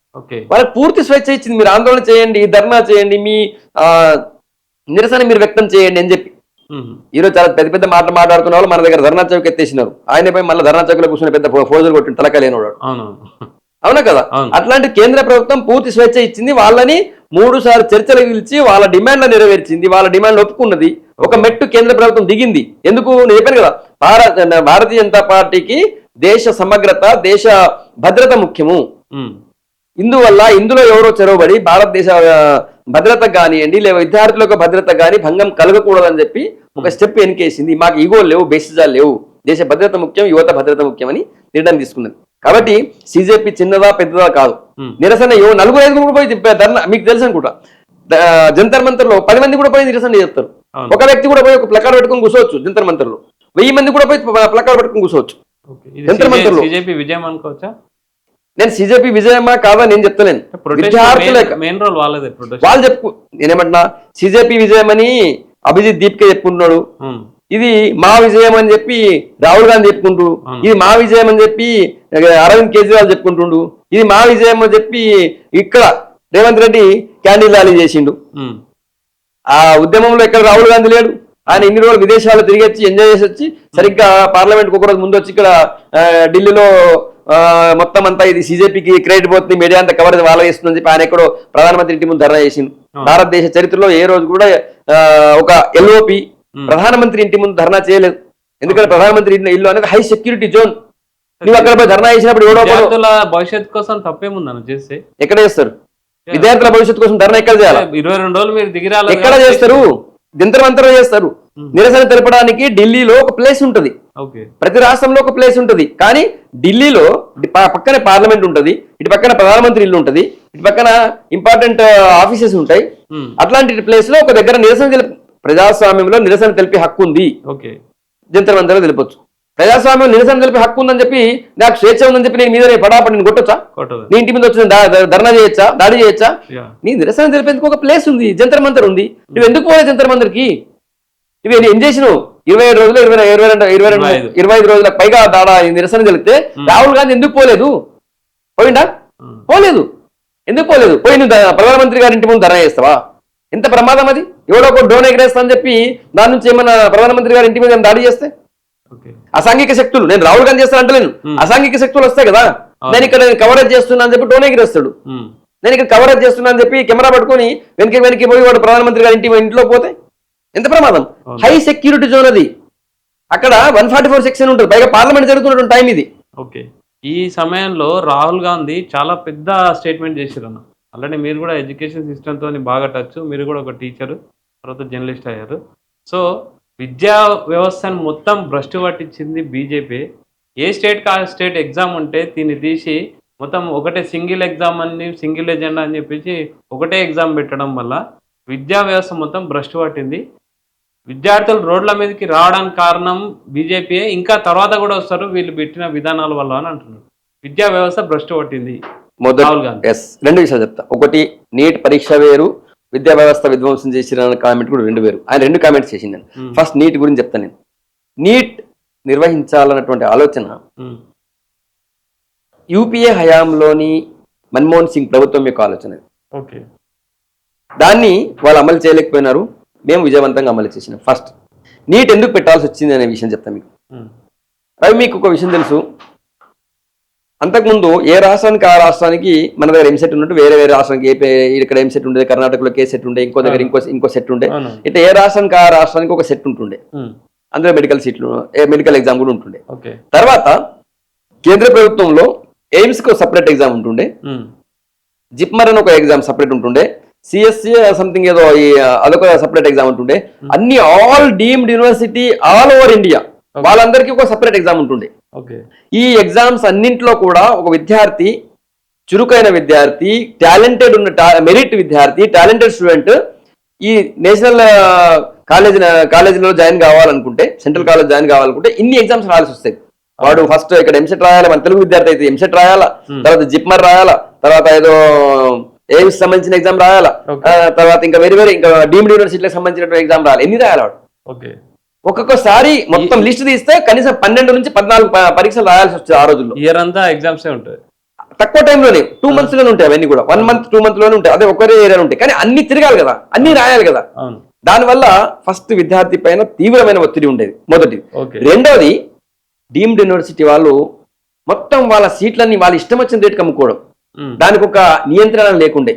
వాళ్ళకి పూర్తి స్వేచ్ఛ ఇచ్చింది. మీరు ఆందోళన చేయండి, ధర్నా చేయండి, మీ నిరసన మీరు వ్యక్తం చేయండి అని చెప్పి. ఈరోజు చాలా పెద్ద పెద్ద మాటలు మాట్లాడుతున్న వాళ్ళు మన దగ్గర ధర్నా చౌక్ ఎత్తేసినారు. ఆయనపై మళ్ళీ ధర్నా చౌక్ లో కూర్చుని పెద్ద ఫోజులు కొట్టిన తలకాయ లేనివాడు. అవునా కదా? అట్లాంటి కేంద్ర ప్రభుత్వం పూర్తి స్వేచ్ఛ ఇచ్చింది. వాళ్ళని 3 సార్లు చర్చలు పిలిచి వాళ్ళ డిమాండ్లు నెరవేర్చింది, వాళ్ళ డిమాండ్లు ఒప్పుకున్నది. ఒక మెట్టు కేంద్ర ప్రభుత్వం దిగింది. ఎందుకు నేను చెప్పాను కదా, భారతీయ జనతా పార్టీకి దేశ సమగ్రత, దేశ భద్రత ముఖ్యము. ఇందులో ఎవరో చెరవబడి భారతదేశ భద్రత కానివ్వండి, లేదా విద్యార్థుల యొక్క భద్రత కానీ భంగం కలగకూడదని చెప్పి ఒక స్టెప్ వెనకేసింది. మాకు ఈగోలు లేవు, బేసిజాలు లేవు, దేశ భద్రత ముఖ్యం, యువత భద్రత ముఖ్యం అని నిర్ణయం తీసుకున్నది. కాబట్టి సిజేపీ చిన్నదా పెద్దదా కాదు. నిరసన 4-5 కూడా పోయి ధర్నా, మీకు తెలుసు అనుకుంటా, జంతర్ మంతర్ లో 10 మంది కూడా పోయి నిరసన చేస్తారు. ఒక వ్యక్తి కూడా పోయి ఒక ప్లకార్డ్ పెట్టుకుని కూర్చోవచ్చు. జంతర్ మంతర్ లో 1000 మంది కూడా పోయి ప్లకార్డ్ పెట్టుకుని కూర్చోవచ్చు. జంతర్ మంతర్ లో నేను సిజేపీ విజయమా కాదా నేను చెప్తలేను. వాళ్ళు చెప్పుకు నేనేమంటున్నా, సిజేపీ విజయం అని అభిజిత్ దీప్కే చెప్పుకుంటున్నాడు, ఇది మా విజయం అని చెప్పి రాహుల్ గాంధీ చెప్పుకుంటూ, ఇది మా విజయం అని చెప్పి అరవింద్ కేజ్రీవాల్ చెప్పుకుంటుండు, ఇది మా విజయం అని చెప్పి ఇక్కడ రేవంత్ రెడ్డి క్యాండిల్ ర్యాలీ చేసిండు. ఆ ఉద్యమంలో ఇక్కడ రాహుల్ గాంధీ లేడు. ఆయన ఇన్ని రోజులు విదేశాల్లో తిరిగి వచ్చి ఎంజాయ్ చేసి వచ్చి సరిగ్గా పార్లమెంట్ ఒక రోజు ముందు వచ్చి ఇక్కడ ఢిల్లీలో మొత్తం అంతా ఇది సిజేపీకి క్రెడిట్ పోతుంది, మీడియా అంతా కవరేజ్ వాళ్ళ చేస్తుందని చెప్పి ఆయన ఎక్కడో ప్రధానమంత్రి ఇంటి ముందు ధర్నా చేసిండు. భారతదేశ చరిత్రలో ఏ రోజు కూడా ఒక ఎల్ఓపి ప్రధానమంత్రి ఇంటి ముందు ధర్నా చేయలేదు. ఎందుకంటే ప్రధానమంత్రి ఇల్లు అనేది హై సెక్యూరిటీ జోన్. నువ్వు అక్కడ పోయి ధర్నా చేసినప్పుడు విద్యార్థుల భవిష్యత్తు కోసం తప్పేముందని చేస్తే ఎక్కడ చేస్తారు? విద్యార్థుల భవిష్యత్తు కోసం ధర్నా ఎక్కడ చేయాలి? 22 రోజులు మీరు దిగిరాలి, ఎక్కడ చేస్తారు? జంతర్ మంతర్ చేస్తారు. నిరసన తెలపడానికి ఢిల్లీలో ఒక ప్లేస్ ఉంటది, ప్రతి రాష్ట్రంలో ఒక ప్లేస్ ఉంటది. కానీ ఢిల్లీలో పక్కనే పార్లమెంట్ ఉంటది, ఇటు పక్కన ప్రధానమంత్రి ఇల్లు ఉంటది, ఇటు పక్కన ఇంపార్టెంట్ ఆఫీసెస్ ఉంటాయి. అట్లాంటి ప్లేస్ లో ఒక దగ్గర నిరసన ప్రజాస్వామ్యంలో నిరసన తెలిపే హక్కు ఉంది. జంతర్ మంతర్ తెలిపొచ్చు. ప్రజాస్వామ్యం నిరసన తెలిపే హక్కు ఉందని చెప్పి నాకు స్వేచ్ఛ ఉందని చెప్పి నేను మీద పడాపడి నేను కొట్టొచ్చా? నీ ఇంటి మీద వచ్చి ధర్నా చేయొచ్చా, దాడి చేయొచ్చా? నీ నిరసన తెలిపేందుకు ఒక ప్లేస్ ఉంది, జంతర్ మంతర్ ఉంది. నువ్వు ఎందుకు పోలేదు జంతర్ మంతర్కి? నువ్వు ఏం చేసినావు? 27 రోజులు 25 రోజులకు పైగా నిరసన తెలిపితే రాహుల్ గాంధీ ఎందుకు పోలేదు? పోయిందా? పోలేదు. ఎందుకు పోలేదు? పోయి నువ్వు ప్రధానమంత్రి గారి ఇంటి ముందు ధర్నా చేస్తావా? ఎంత ప్రమాదం అది! ఎవడో ఒక డ్రోన్ ఎగరేస్తా అని చెప్పి దాని నుంచి ఏమన్నా ప్రధానమంత్రి గారి ఇంటి మీద దాడి చేస్తే అసాంఘిక శక్తులు, నేను రాహుల్ గాంధీ చేస్తాను అంటలేను, అసాంఘిక శక్తులు వస్తాయి కదా. నేను ఇక్కడ కవరేజ్ చేస్తున్నా అని చెప్పి డ్రోన్ ఎగిరేస్తాడు. నేను ఇక్కడ కవరేజ్ చేస్తున్నా అని చెప్పి కెమెరా పట్టుకొని వెనక్కి పోయి వాడు ప్రధానమంత్రి గారి ఇంట్లో పోతే ఎంత ప్రమాదం! హై సెక్యూరిటీ జోన్ అది. అక్కడ 144 సెక్షన్ ఉంటుంది, పైగా పార్లమెంట్ జరుగుతున్నటువంటి టైం ఇది. ఈ సమయంలో రాహుల్ గాంధీ చాలా పెద్ద స్టేట్మెంట్ చేశారు అన్న. అలానే మీరు కూడా ఎడ్యుకేషన్ సిస్టమ్తో బాగా టచ్, మీరు కూడా ఒక టీచరు, తర్వాత జర్నలిస్ట్ అయ్యారు. సో విద్యా వ్యవస్థను మొత్తం భ్రష్టు పట్టించింది బీజేపీ. ఏ స్టేట్ ఎగ్జామ్ ఉంటే దీన్ని తీసి మొత్తం ఒకటే సింగిల్ ఎగ్జామ్ అని, సింగిల్ ఎజెండా అని చెప్పేసి ఒకటే ఎగ్జామ్ పెట్టడం వల్ల విద్యా వ్యవస్థ మొత్తం భ్రష్టు పట్టింది. విద్యార్థులు రోడ్ల మీదకి రావడానికి కారణం బీజేపీ, ఇంకా తర్వాత కూడా వస్తారు వీళ్ళు పెట్టిన విధానాల వల్ల అని అంటున్నారు. విద్యా వ్యవస్థ భ్రష్టు పట్టింది. రెండు విషయాలు చెప్తా. ఒకటి, నీట్ పరీక్ష వేరు, విద్యా వ్యవస్థ విధ్వంసం చేసిన కామెంట్ కూడా రెండు వేరు. ఆయన రెండు కామెంట్స్ చేసింది. ఫస్ట్ నీట్ గురించి చెప్తాను నేను. నీట్ నిర్వహించాలన్నటువంటి ఆలోచన యూపీఏ హయాంలోని మన్మోహన్ సింగ్ ప్రభుత్వం యొక్క ఆలోచన. దాన్ని వాళ్ళు అమలు చేయలేకపోయినారు, మేము విజయవంతంగా అమలు చేసినాం. ఫస్ట్ నీట్ ఎందుకు పెట్టాల్సి వచ్చింది అనే విషయం చెప్తాను మీకు. అవి మీకు ఒక విషయం తెలుసు, అంతకుముందు ఏ రాష్ట్రానికి ఆ రాష్ట్రానికి మన దగ్గర ఎంసెట్ ఉన్నట్టు వేరే వేరే రాష్ట్రానికి ఇక్కడ ఎంసెట్ ఉండేది, కర్ణాటకలో కే సెట్ ఉండే, ఇంకో దగ్గర ఇంకో సెట్ ఉండే. ఇట్లా ఏ రాష్ట్రానికి ఆ రాష్ట్రానికి ఒక సెట్ ఉంటుండే. అందులో మెడికల్ సీట్లు, మెడికల్ ఎగ్జామ్ కూడా ఉంటుండే. తర్వాత కేంద్ర ప్రభుత్వంలో ఎయిమ్స్ కి సపరేట్ ఎగ్జామ్ ఉంటుండే, జిప్మర్ అని ఒక ఎగ్జామ్ సపరేట్ ఉంటుండే, సిఎస్సి సంథింగ్ ఏదో అదొక సపరేట్ ఎగ్జామ్ ఉంటుండే. అన్ని all deemed university all over India వాళ్ళందరికీ ఒక సపరేట్ ఎగ్జామ్ ఉంటుండే. ఈ ఎగ్జామ్స్ అన్నింటిలో కూడా ఒక విద్యార్థి, చురుకైన విద్యార్థి, టాలెంటెడ్ ఉన్న మెరిట్ విద్యార్థి, టాలెంటెడ్ స్టూడెంట్ ఈ నేషనల్ కాలేజీలో జాయిన్ కావాలనుకుంటే, సెంట్రల్ కాలేజ్ జాయిన్ కావాలనుకుంటే ఇన్ని ఎగ్జామ్స్ రాయాల్సి వస్తాయి. వాడు ఫస్ట్ ఇక్కడ ఎంసెట్ రాయాలా, మన తెలుగు విద్యార్థి అయితే ఎంసెట్ రాయాలా, తర్వాత జిప్మర్ రాయాలా, తర్వాత ఏదో ఎయిమ్స్ సంబంధించిన ఎగ్జామ్ రాయాలా, తర్వాత ఇంకా వేరే వేరే ఇంకా డీమ్డ్ యూనివర్సిటీలకు సంబంధించిన ఎగ్జామ్ రాయాలి. ఎన్ని రాయాలి వాడు? ఒక్కొక్కసారి మొత్తం లిస్ట్ తీస్తే కనీసం 12 నుంచి 14 పరీక్షలు రాయాల్సి వస్తుంది ఆ రోజుల్లో. ఇయర్ అంతా ఎగ్జామ్స్ ఉంటాయి, తక్కువ టైంలోనే 2 months లోనే ఉంటాయి అవన్నీ కూడా. 1 month 2 months లోనే ఉంటాయి. అదే ఒక్కరే ఏరియా ఉంటాయి, కానీ అన్ని తిరగాలి కదా, అన్ని రాయాలి కదా. దానివల్ల ఫస్ట్ విద్యార్థి పైన తీవ్రమైన ఒత్తిడి ఉండేది, మొదటిది. రెండోది, డీమ్డ్ యూనివర్సిటీ వాళ్ళు మొత్తం వాళ్ళ సీట్లన్నీ వాళ్ళ ఇష్టం వచ్చిన రేటుకి అమ్ముకోవడం, దానికి ఒక నియంత్రణ లేకుండే.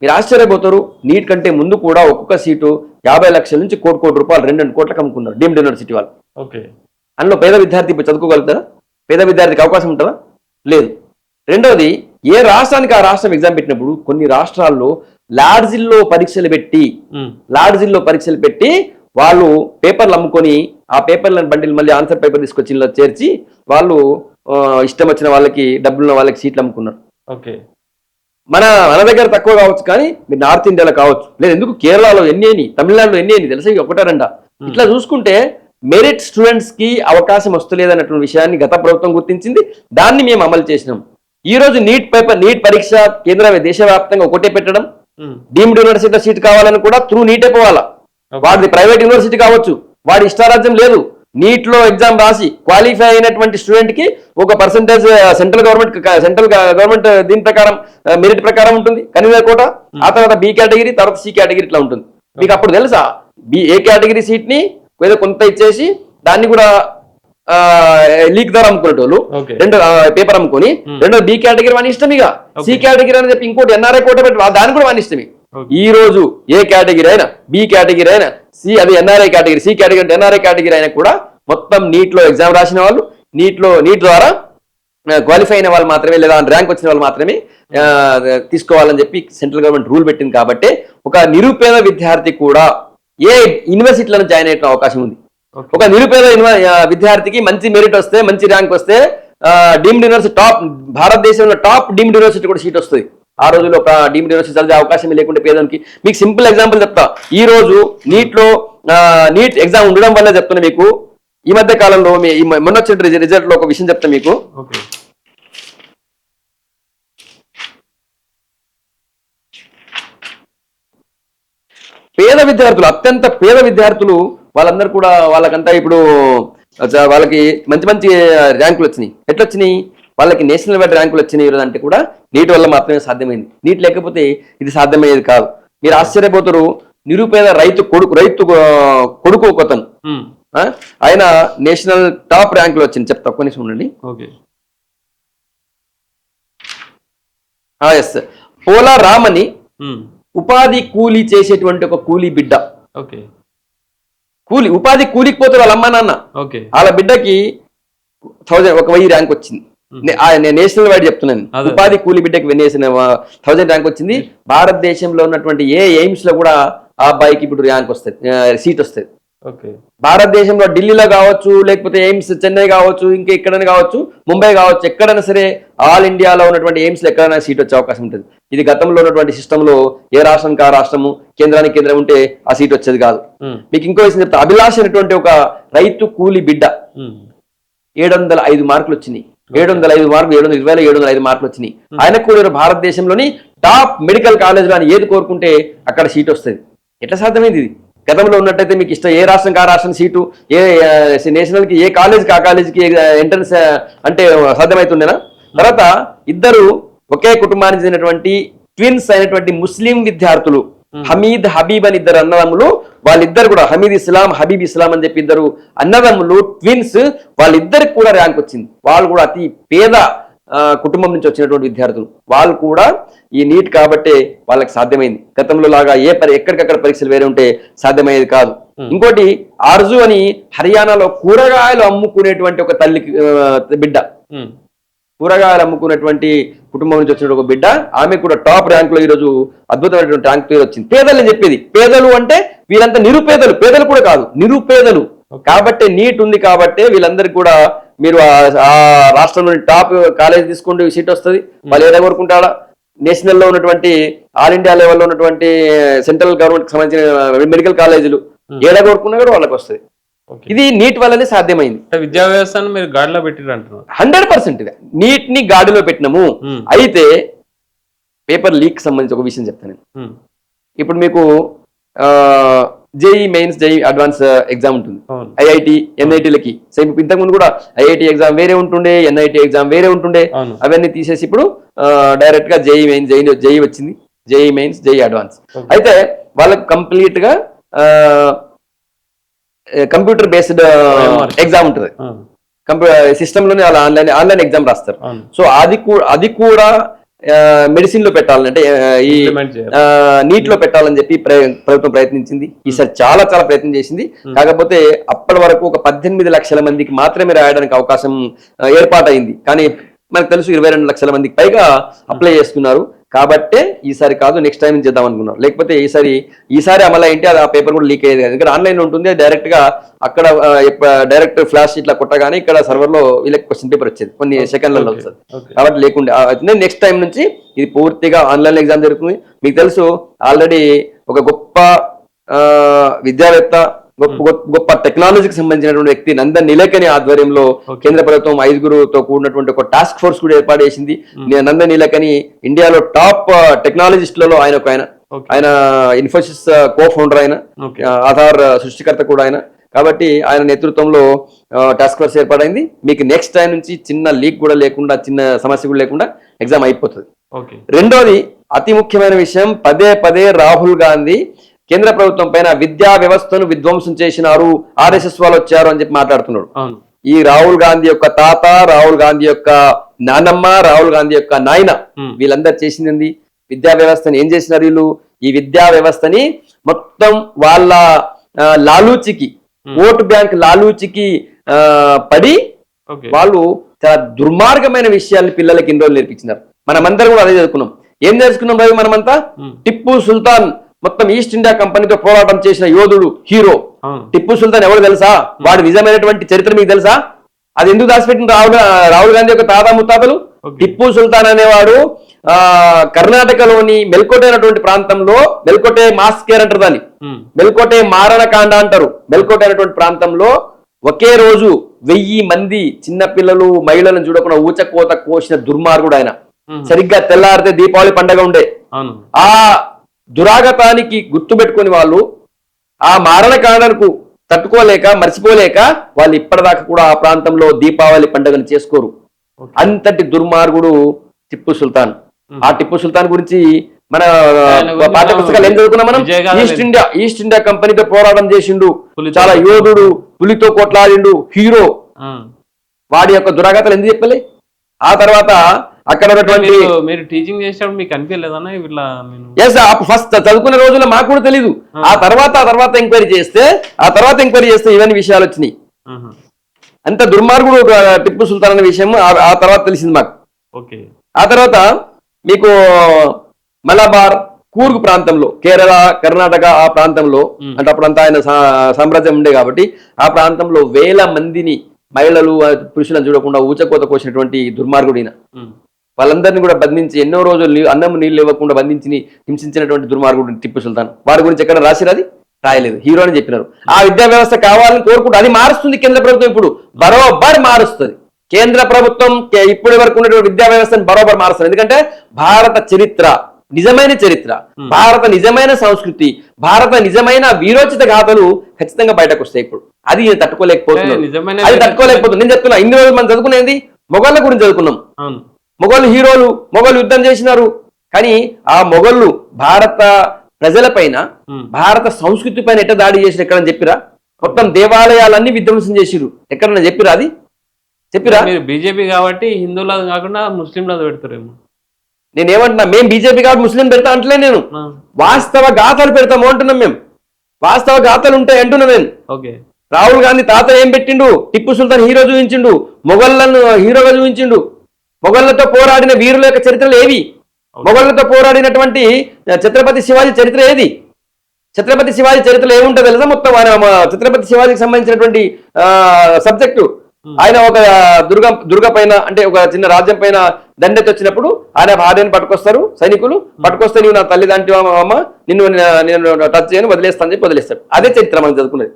మీరు ఆశ్చర్యపోతారు, నీట్ కంటే ముందు కూడా ఒక్కొక్క సీటు 50 లక్షల నుంచి కోటి రూపాయలు 2 కోట్లకు అమ్ముకున్నారు డీమ్డ్ యూనివర్సిటీ వాళ్ళు. అందులో పేద విద్యార్థి చదువుకోగలుగుతారా? పేద విద్యార్థికి అవకాశం ఉంటుందా? లేదు. రెండోది, ఏ రాష్ట్రానికి ఆ రాష్ట్రం ఎగ్జామ్ పెట్టినప్పుడు కొన్ని రాష్ట్రాల్లో లాడ్జిల్లో పరీక్షలు పెట్టి వాళ్ళు పేపర్లు అమ్ముకొని ఆ పేపర్లను బండిలు మళ్ళీ ఆన్సర్ పేపర్ తీసుకొచ్చి ఇలా చేర్చి వాళ్ళు ఇష్టం వచ్చిన వాళ్ళకి, డబ్బులున్న వాళ్ళకి సీట్లు అమ్ముకున్నారు. మన దగ్గర తక్కువ కావచ్చు, కానీ మీరు నార్త్ ఇండియాలో కావచ్చు, లేదు ఎందుకు కేరళలో ఎన్ని, తమిళనాడులో ఎన్ని తెలుసా? 1-2. ఇట్లా చూసుకుంటే మెరిట్ స్టూడెంట్స్ కి అవకాశం వస్తలేదన్నటువంటి విషయాన్ని గత ప్రభుత్వం గుర్తించింది, దాన్ని మేము అమలు చేసినాం. ఈ రోజు నీట్ పరీక్ష దేశవ్యాప్తంగా ఒకటే పెట్టడం, డీమ్డ్ యూనివర్సిటీ సీట్ కావాలని కూడా త్రూ నీటే పోవాలా. వాడిది ప్రైవేట్ యూనివర్సిటీ కావచ్చు, వాడి ఇష్టారాజ్యం లేదు. నీట్ లో ఎగ్జామ్ రాసి క్వాలిఫై అయినటువంటి స్టూడెంట్ కి ఒక పర్సంటేజ్ సెంట్రల్ గవర్నమెంట్ దీని ప్రకారం మెరిట్ ప్రకారం ఉంటుంది కన్వీనర్ కోట, ఆ తర్వాత బి కేటగిరీ, తర్వాత సి కేటగిరీ ఇట్లా ఉంటుంది. మీకు అప్పుడు తెలుసా ఏ కేటగిరీ సీట్ ని ఏదో కొంత ఇచ్చేసి దాన్ని కూడా లీక్ ద్వారా అమ్ముకునే వాళ్ళు, రెండు పేపర్ అమ్ముకొని, రెండో బి కేటగిరీ వాని ఇష్టం, ఇక సి కేటగిరీ అని చెప్పి ఇంకోటి ఎన్ఆర్ఐ కోట పెట్టి దాని కూడా వాని ఇష్టమే. ఈ రోజు ఏ కేటగిరీ అయినా, బి కేటగిరీ అయినా, అది NRI category, C category NRI category అయినా కూడా మొత్తం నీట్ లో ఎగ్జామ్ రాసిన వాళ్ళు, నీట్ ద్వారా క్వాలిఫై అయిన వాళ్ళు మాత్రమే, లేదా ర్యాంక్ వచ్చిన వాళ్ళు మాత్రమే తీసుకోవాలని చెప్పి సెంట్రల్ గవర్నమెంట్ రూల్ పెట్టింది. కాబట్టి ఒక నిరుపేద విద్యార్థి కూడా ఏ యూనివర్సిటీలను జాయిన్ అయ్యే అవకాశం ఉంది. ఒక నిరుపేద విద్యార్థికి మంచి మెరిట్ వస్తే, మంచి ర్యాంక్ వస్తే డీమ్డ్ యూనివర్సిటీ భారతదేశంలో టాప్ డీమ్డ్ యూనివర్సిటీ కూడా సీట్ వస్తుంది. ఆ రోజుల్లో డీమ్డ్ యూనివర్సిటీ చదివే అవకాశం లేకుంటే పేదనికి. మీకు సింపుల్ ఎగ్జాంపుల్ చెప్తా. ఈ రోజు నీట్ ఎగ్జామ్ ఉండడం వల్ల చెప్తున్నా మీకు. ఈ మధ్య కాలంలో మొన్న వచ్చిన రిజల్ట్ లో ఒక విషయం చెప్తా మీకు. పేద విద్యార్థులు, అత్యంత పేద విద్యార్థులు వాళ్ళందరూ కూడా వాళ్ళకంతా ఇప్పుడు వాళ్ళకి మంచి మంచి ర్యాంకులు వచ్చినాయి. ఎట్లా వచ్చినాయి? వాళ్ళకి నేషనల్ వైడ్ ర్యాంకులు వచ్చినాయి అంటే కూడా నీట్ వల్ల మాత్రమే సాధ్యమైంది. నీట్ లేకపోతే ఇది సాధ్యమయ్యేది కాదు. మీరు ఆశ్చర్యపోతారు. నిరుపేద రైతు కొడుకు ఒకతను, ఆయన నేషనల్ టాప్ ర్యాంకులు వచ్చింది. చెప్తా ఒక్క నిమిషం ఉండండి. ఎస్, పోలా రామ్ అని ఉపాధి కూలీ చేసేటువంటి ఒక కూలీ బిడ్డ. ఉపాధి కూలికి పోతే వాళ్ళ అమ్మా నాన్న, వాళ్ళ బిడ్డకి 1000 ర్యాంక్ వచ్చింది. నేషనల్ వైడ్ చెప్తున్నాను. ఉపాధి కూలీ బిడ్డకి 1000 ర్యాంక్ వచ్చింది. భారతదేశంలో ఉన్నటువంటి ఏ ఎయిమ్స్ లో కూడా ఆ అబ్బాయికి ఇప్పుడు ర్యాంక్ వస్తుంది, సీట్ వస్తుంది. భారతదేశంలో ఢిల్లీలో కావచ్చు, లేకపోతే ఎయిమ్స్ చెన్నై కావచ్చు, ఇంకా ఎక్కడైనా కావచ్చు, ముంబై కావచ్చు, ఎక్కడైనా సరే ఆల్ ఇండియాలో ఉన్నటువంటి ఎయిమ్స్ లో ఎక్కడైనా సీట్ వచ్చే అవకాశం ఉంటుంది. ఇది గతంలో ఉన్నటువంటి సిస్టమ్ లో ఏ రాష్ట్రానికి ఆ రాష్ట్రము, కేంద్రానికి కేంద్రం ఉంటే ఆ సీట్ వచ్చేది కాదు. మీకు ఇంకో విషయం చెప్తా. అభిలాష్ అనేటువంటి ఒక రైతు కూలీ బిడ్డ 705 మార్కులు వచ్చినాయి. 705 మార్కులు, 705 మార్కులు వచ్చినాయి. ఆయనకు కూడా భారతదేశంలోని టాప్ మెడికల్ కాలేజ్ లో ఏది కోరుకుంటే అక్కడ సీట్ వస్తుంది. ఎట్లా సాధ్యమైంది ఇది? గతంలో ఉన్నట్టయితే మీకు ఇష్టం ఏ రాష్ట్రంకి ఆ రాష్ట్రం సీటు, ఏ నేషనల్ కి ఏ కాలేజ్కి ఆ కాలేజ్కి ఎంట్రన్స్ అంటే సాధ్యమవుతుండేనా? తర్వాత ఇద్దరు ఒకే కుటుంబానికి చెందినటువంటి ట్విన్స్ అయినటువంటి ముస్లిం విద్యార్థులు హమీద్, హబీబ్ అని ఇద్దరు అన్నదమ్ములు. వాళ్ళిద్దరు కూడా హమీద్ ఇస్లాం, హబీబ్ ఇస్లాం అని చెప్పి ఇద్దరు అన్నదమ్ములు ట్విన్స్. వాళ్ళిద్దరికి కూడా ర్యాంక్ వచ్చింది. వాళ్ళు కూడా అతి పేద కుటుంబం నుంచి వచ్చినటువంటి విద్యార్థులు. వాళ్ళు కూడా ఈ నీట్ కాబట్టే వాళ్ళకి సాధ్యమైంది. గతంలో లాగా ఎక్కడికక్కడ పరీక్షలు వేరే ఉంటే సాధ్యమయ్యేది కాదు. ఇంకోటి ఆర్జు అని హర్యానాలో కూరగాయలు అమ్ముకునేటువంటి ఒక తల్లికి బిడ్డ, కూరగాయలు అమ్ముకునేటువంటి కుటుంబం నుంచి వచ్చిన ఒక బిడ్డ. ఆమె కూడా టాప్ ర్యాంక్ లో ఈరోజు అద్భుతమైనటువంటి ర్యాంక్ వచ్చింది. పేదలు చెప్పేది, పేదలు అంటే వీళ్ళంతా నిరుపేదలు, పేదలు కూడా కాదు, నిరుపేదలు. కాబట్టి నీట్ ఉంది కాబట్టి వీళ్ళందరికీ కూడా మీరు ఆ రాష్ట్రంలోని టాప్ కాలేజ్ తీసుకుంటే సీట్ వస్తుంది. వాళ్ళు ఏదో కోరుకుంటాడా? నేషనల్ లో ఉన్నటువంటి ఆల్ ఇండియా లెవెల్లో ఉన్నటువంటి సెంట్రల్ గవర్నమెంట్ సంబంధించిన మెడికల్ కాలేజీలు ఏడా కోరుకున్నా కూడా వాళ్ళకి వస్తుంది. ఇది నీట్ వల్లనే సాధ్యమైంది. విద్యా వ్యవస్థను మీరు గాడిలో పెట్టిరంటున్నారు. 100% ఇది నీట్ ని గాడిలో పెట్టినాము. అయితే పేపర్ లీక్ సంబంధించి ఒక విషయం చెప్తాను. ఇప్పుడు మీకు JEE mains, JEE advance exam ఉంటుంది. ఐఐటి, ఎన్ఐటీలకి ఇంతకు ముందు కూడా ఐఐటి ఎగ్జామ్ వేరే ఉంటుండే, ఎన్ఐటి ఎగ్జామ్ వేరే ఉంటుండే. అవన్నీ తీసేసి ఇప్పుడు డైరెక్ట్ గా జేఈ మెయిన్స్, జేఈ వచ్చింది. JEE mains, JEE advance. అయితే వాళ్ళకి కంప్లీట్ గా కంప్యూటర్ బేస్డ్ ఎగ్జామ్ ఉంటుంది. సిస్టమ్ లోనే వాళ్ళ ఆన్లైన్ ఎగ్జామ్ రాస్తారు. సో అది కూడా మెడిసిన్ లో పెట్టాలంటే ఈ నీట్ లో పెట్టాలని చెప్పి ప్రభుత్వం ప్రయత్నించింది. ఈసారి చాలా ప్రయత్నం చేసింది. కాకపోతే అప్పటి వరకు ఒక 18 లక్షల మందికి మాత్రమే రాయడానికి అవకాశం ఏర్పాటైంది. కానీ మనకు తెలుసు 22 లక్షల మందికి పైగా అప్లై చేసుకున్నారు. కాబట్టే ఈసారి కాదు, నెక్స్ట్ టైం చేద్దాం అనుకున్నారు. లేకపోతే ఈసారి అమలు అయింటే అది ఆ పేపర్ కూడా లీక్ అయ్యేది కాదు. ఎందుకంటే ఆన్లైన్ లో ఉంటుంది. డైరెక్ట్ గా అక్కడ డైరెక్ట్ ఫ్లాష్ ఇట్లా కొట్టగానే ఇక్కడ సర్వర్ లో వీళ్ళకి క్వశ్చన్ పేపర్ వచ్చేది, కొన్ని సెకండ్లలో వస్తుంది. కాబట్టి లేకుండా నెక్స్ట్ టైం నుంచి ఇది పూర్తిగా ఆన్లైన్ ఎగ్జామ్ జరుగుతుంది. మీకు తెలుసు ఆల్రెడీ ఒక గొప్ప విద్యావేత్త, గొప్ప టెక్నాలజీకి సంబంధించినటువంటి వ్యక్తి నందన్ నీలకని ఆధ్వర్యంలో కేంద్ర ప్రభుత్వం 5గురుతో కూడినటువంటి ఒక టాస్క్ ఫోర్స్ కూడా ఏర్పాటు చేసింది. నందన్ నీలకని ఇండియాలో టాప్ టెక్నాలజిస్టులలో ఆయన ఇన్ఫోసిస్ కో ఫౌండర్, ఆయన ఆధార్ సృష్టికర్త కూడా ఆయన. కాబట్టి ఆయన నేతృత్వంలో టాస్క్ ఫోర్స్ ఏర్పాటైంది. మీకు నెక్స్ట్ టైం నుంచి చిన్న లీక్ కూడా లేకుండా, చిన్న సమస్య కూడా లేకుండా ఎగ్జామ్ అయిపోతుంది. రెండోది అతి ముఖ్యమైన విషయం, పదే పదే రాహుల్ గాంధీ కేంద్ర ప్రభుత్వం పైన విద్యా వ్యవస్థను విధ్వంసం చేసినారు, RSS వాళ్ళు వచ్చారు అని చెప్పి మాట్లాడుతున్నాడు. ఈ రాహుల్ గాంధీ యొక్క తాత, రాహుల్ గాంధీ యొక్క నానమ్మ, రాహుల్ గాంధీ యొక్క నాయన వీళ్ళందరూ చేసింది విద్యా వ్యవస్థని ఏం చేసినారు వీళ్ళు? ఈ విద్యా వ్యవస్థని మొత్తం వాళ్ళ లాలూచికి, ఓటు బ్యాంక్ లాలూచికి పడి వాళ్ళు చాలా దుర్మార్గమైన విషయాల్ని పిల్లలకి ఇన్ని రోజులు నేర్పించినారు. మనమందరం కూడా అదే చదువుకున్నాం. ఏం నేర్చుకున్నాం రవి మనమంతా? టిప్పు సుల్తాన్ మొత్తం ఈస్ట్ ఇండియా కంపెనీతో పోరాటం చేసిన యోధుడు, హీరో టిప్పు సుల్తాన్ ఎవరు తెలుసా? వాడు నిజమైనటువంటి చరిత్ర మీకు తెలుసా? అది ఎందుకు దాచిపెట్టిన రాహుల్ గాంధీ యొక్క తాత ముత్తాతలు? టిప్పు సుల్తాన్ అనేవాడు కర్ణాటకలోని మెల్కోటే అనేటువంటి ప్రాంతంలో, మెల్కోటే మాస్కేర్ అంటారు దాన్ని, మెల్కోటే మారణకాండ అంటారు. మెల్కోటే అనేటువంటి ప్రాంతంలో ఒకే రోజు 1000 మంది చిన్న పిల్లలు, మహిళలను చూడకుండా ఊచకోత కోసిన దుర్మార్గుడు ఆయన. సరిగ్గా తెల్లారితే దీపావళి పండగ ఉండే. ఆ దురాగతానికి గుర్తు పెట్టుకుని వాళ్ళు ఆ మారణకాండకు తట్టుకోలేక, మర్చిపోలేక వాళ్ళు ఇప్పటిదాకా కూడా ఆ ప్రాంతంలో దీపావళి పండుగను చేసుకోరు. అంతటి దుర్మార్గుడు టిప్పు సుల్తాన్. ఆ టిప్పు సుల్తాన్ గురించి మన పాఠ్య పుస్తకాలు ఏం చదువుకున్నాం మనం? ఈస్ట్ ఇండియా కంపెనీతో పోరాటం చేసిండు, చాలా యోధుడు, పులితో కొట్లాడిండు, హీరో. వాడి యొక్క దురాగతాలు ఎందుకు చెప్పలే? ఆ తర్వాత అక్కడ మీరు టీచింగ్ చేసేటప్పుడు మీకు అనిపించలేదన్నా ఇట్లా? ఫస్ట్ చదువుకునే రోజుల్లో మాకు కూడా తెలీదు. ఆ తర్వాత ఎంక్వైరీ చేస్తే ఇవన్నీ విషయాలు వచ్చినాయి. అంత దుర్మార్గుడు టిప్పు సుల్తాన్ అనే విషయం ఆ తర్వాత తెలిసింది మాకు. ఆ తర్వాత మీకు మలబార్, కూర్గ్ ప్రాంతంలో, కేరళ, కర్ణాటక ఆ ప్రాంతంలో, అంటే అప్పుడంతా ఆయన సామ్రాజ్యం ఉండే కాబట్టి ఆ ప్రాంతంలో 1000 మందిని, మహిళలు, పురుషులను చూడకుండా ఊచకోత కోసినటువంటి దుర్మార్గుడిన. వాళ్ళందరినీ కూడా బంధించి ఎన్నో రోజులు అన్నం నీళ్ళు ఇవ్వకుండా బంధించి హింసించినటువంటి దుర్మార్గుడు టిప్పు సుల్తాన్. వారి గురించి ఎక్కడ రాసిరది? రాయలేదు. హీరో అని చెప్పినారు. ఆ విద్యా వ్యవస్థ కావాలని కోరుకుంటూ అది మారుస్తుంది కేంద్ర ప్రభుత్వం. ఇప్పుడు బరోబర్ మారుస్తుంది కేంద్ర ప్రభుత్వం. ఇప్పటి వరకు ఉన్నటువంటి విద్యా వ్యవస్థను బరోబర్ మారుస్తుంది. ఎందుకంటే భారత చరిత్ర, నిజమైన చరిత్ర, భారత నిజమైన సంస్కృతి, భారత నిజమైన వీరోచిత గాథలు ఖచ్చితంగా బయటకు వస్తాయి. ఇప్పుడు అది తట్టుకోలేకపోతున్నాం. నేను చెప్తున్నా, ఇన్ని రోజులు మనం చదువుకునేది మొఘళ్ళ గురించి చదువుకున్నాం. మొఘలు హీరోలు, మొఘలు యుద్ధం చేసినారు. కానీ ఆ మొఘళ్ళు భారత ప్రజల పైన, భారత సంస్కృతి పైన ఎట్లా దాడి చేసిరు ఎక్కడని చెప్పిరా? మొత్తం దేవాలయాలన్నీ విధ్వంసం చేసిరు. ఎక్కడన్నా చెప్పిరా? అది చెప్పిరా? మీరు బీజేపీ కాబట్టి హిందువుల కాకుండా ముస్లింలు పెడతారేమో. నేనేమంటున్నా, మేము బీజేపీ కాబట్టి ముస్లిం పెడతా అంటలే, నేను వాస్తవ గాథలు పెడతాము అంటున్నాం. మేము వాస్తవ గాథలు ఉంటాయి అంటున్నా నేను. రాహుల్ గాంధీ తాత ఏం పెట్టిండు? టిప్పు సుల్తాన్ హీరో చూపించిండు, మొఘళ్ళను హీరోగా చూపించిండు. మొఘళ్ళతో పోరాడిన వీరుల యొక్క చరిత్రలు ఏవి? మొఘళ్ళతో పోరాడినటువంటి ఛత్రపతి శివాజీ చరిత్ర ఏది? ఛత్రపతి శివాజీ చరిత్రలో ఏముంటుంది తెలుసా? మొత్తం ఆయన ఛత్రపతి శివాజీకి సంబంధించినటువంటి సబ్జెక్టు. ఆయన ఒక దుర్గ పైన, అంటే ఒక చిన్న రాజ్యం పైన దండెత్తి వచ్చినప్పుడు ఆయన భార్యను పట్టుకొస్తారు సైనికులు. పట్టుకొస్తే నువ్వు నా తల్లి దాంటి అమ్మ, నేను టచ్ చేయను, వదిలేస్తాను చెప్పి వదిలేస్తాడు. అదే చరిత్ర మనం చదువుకున్నది.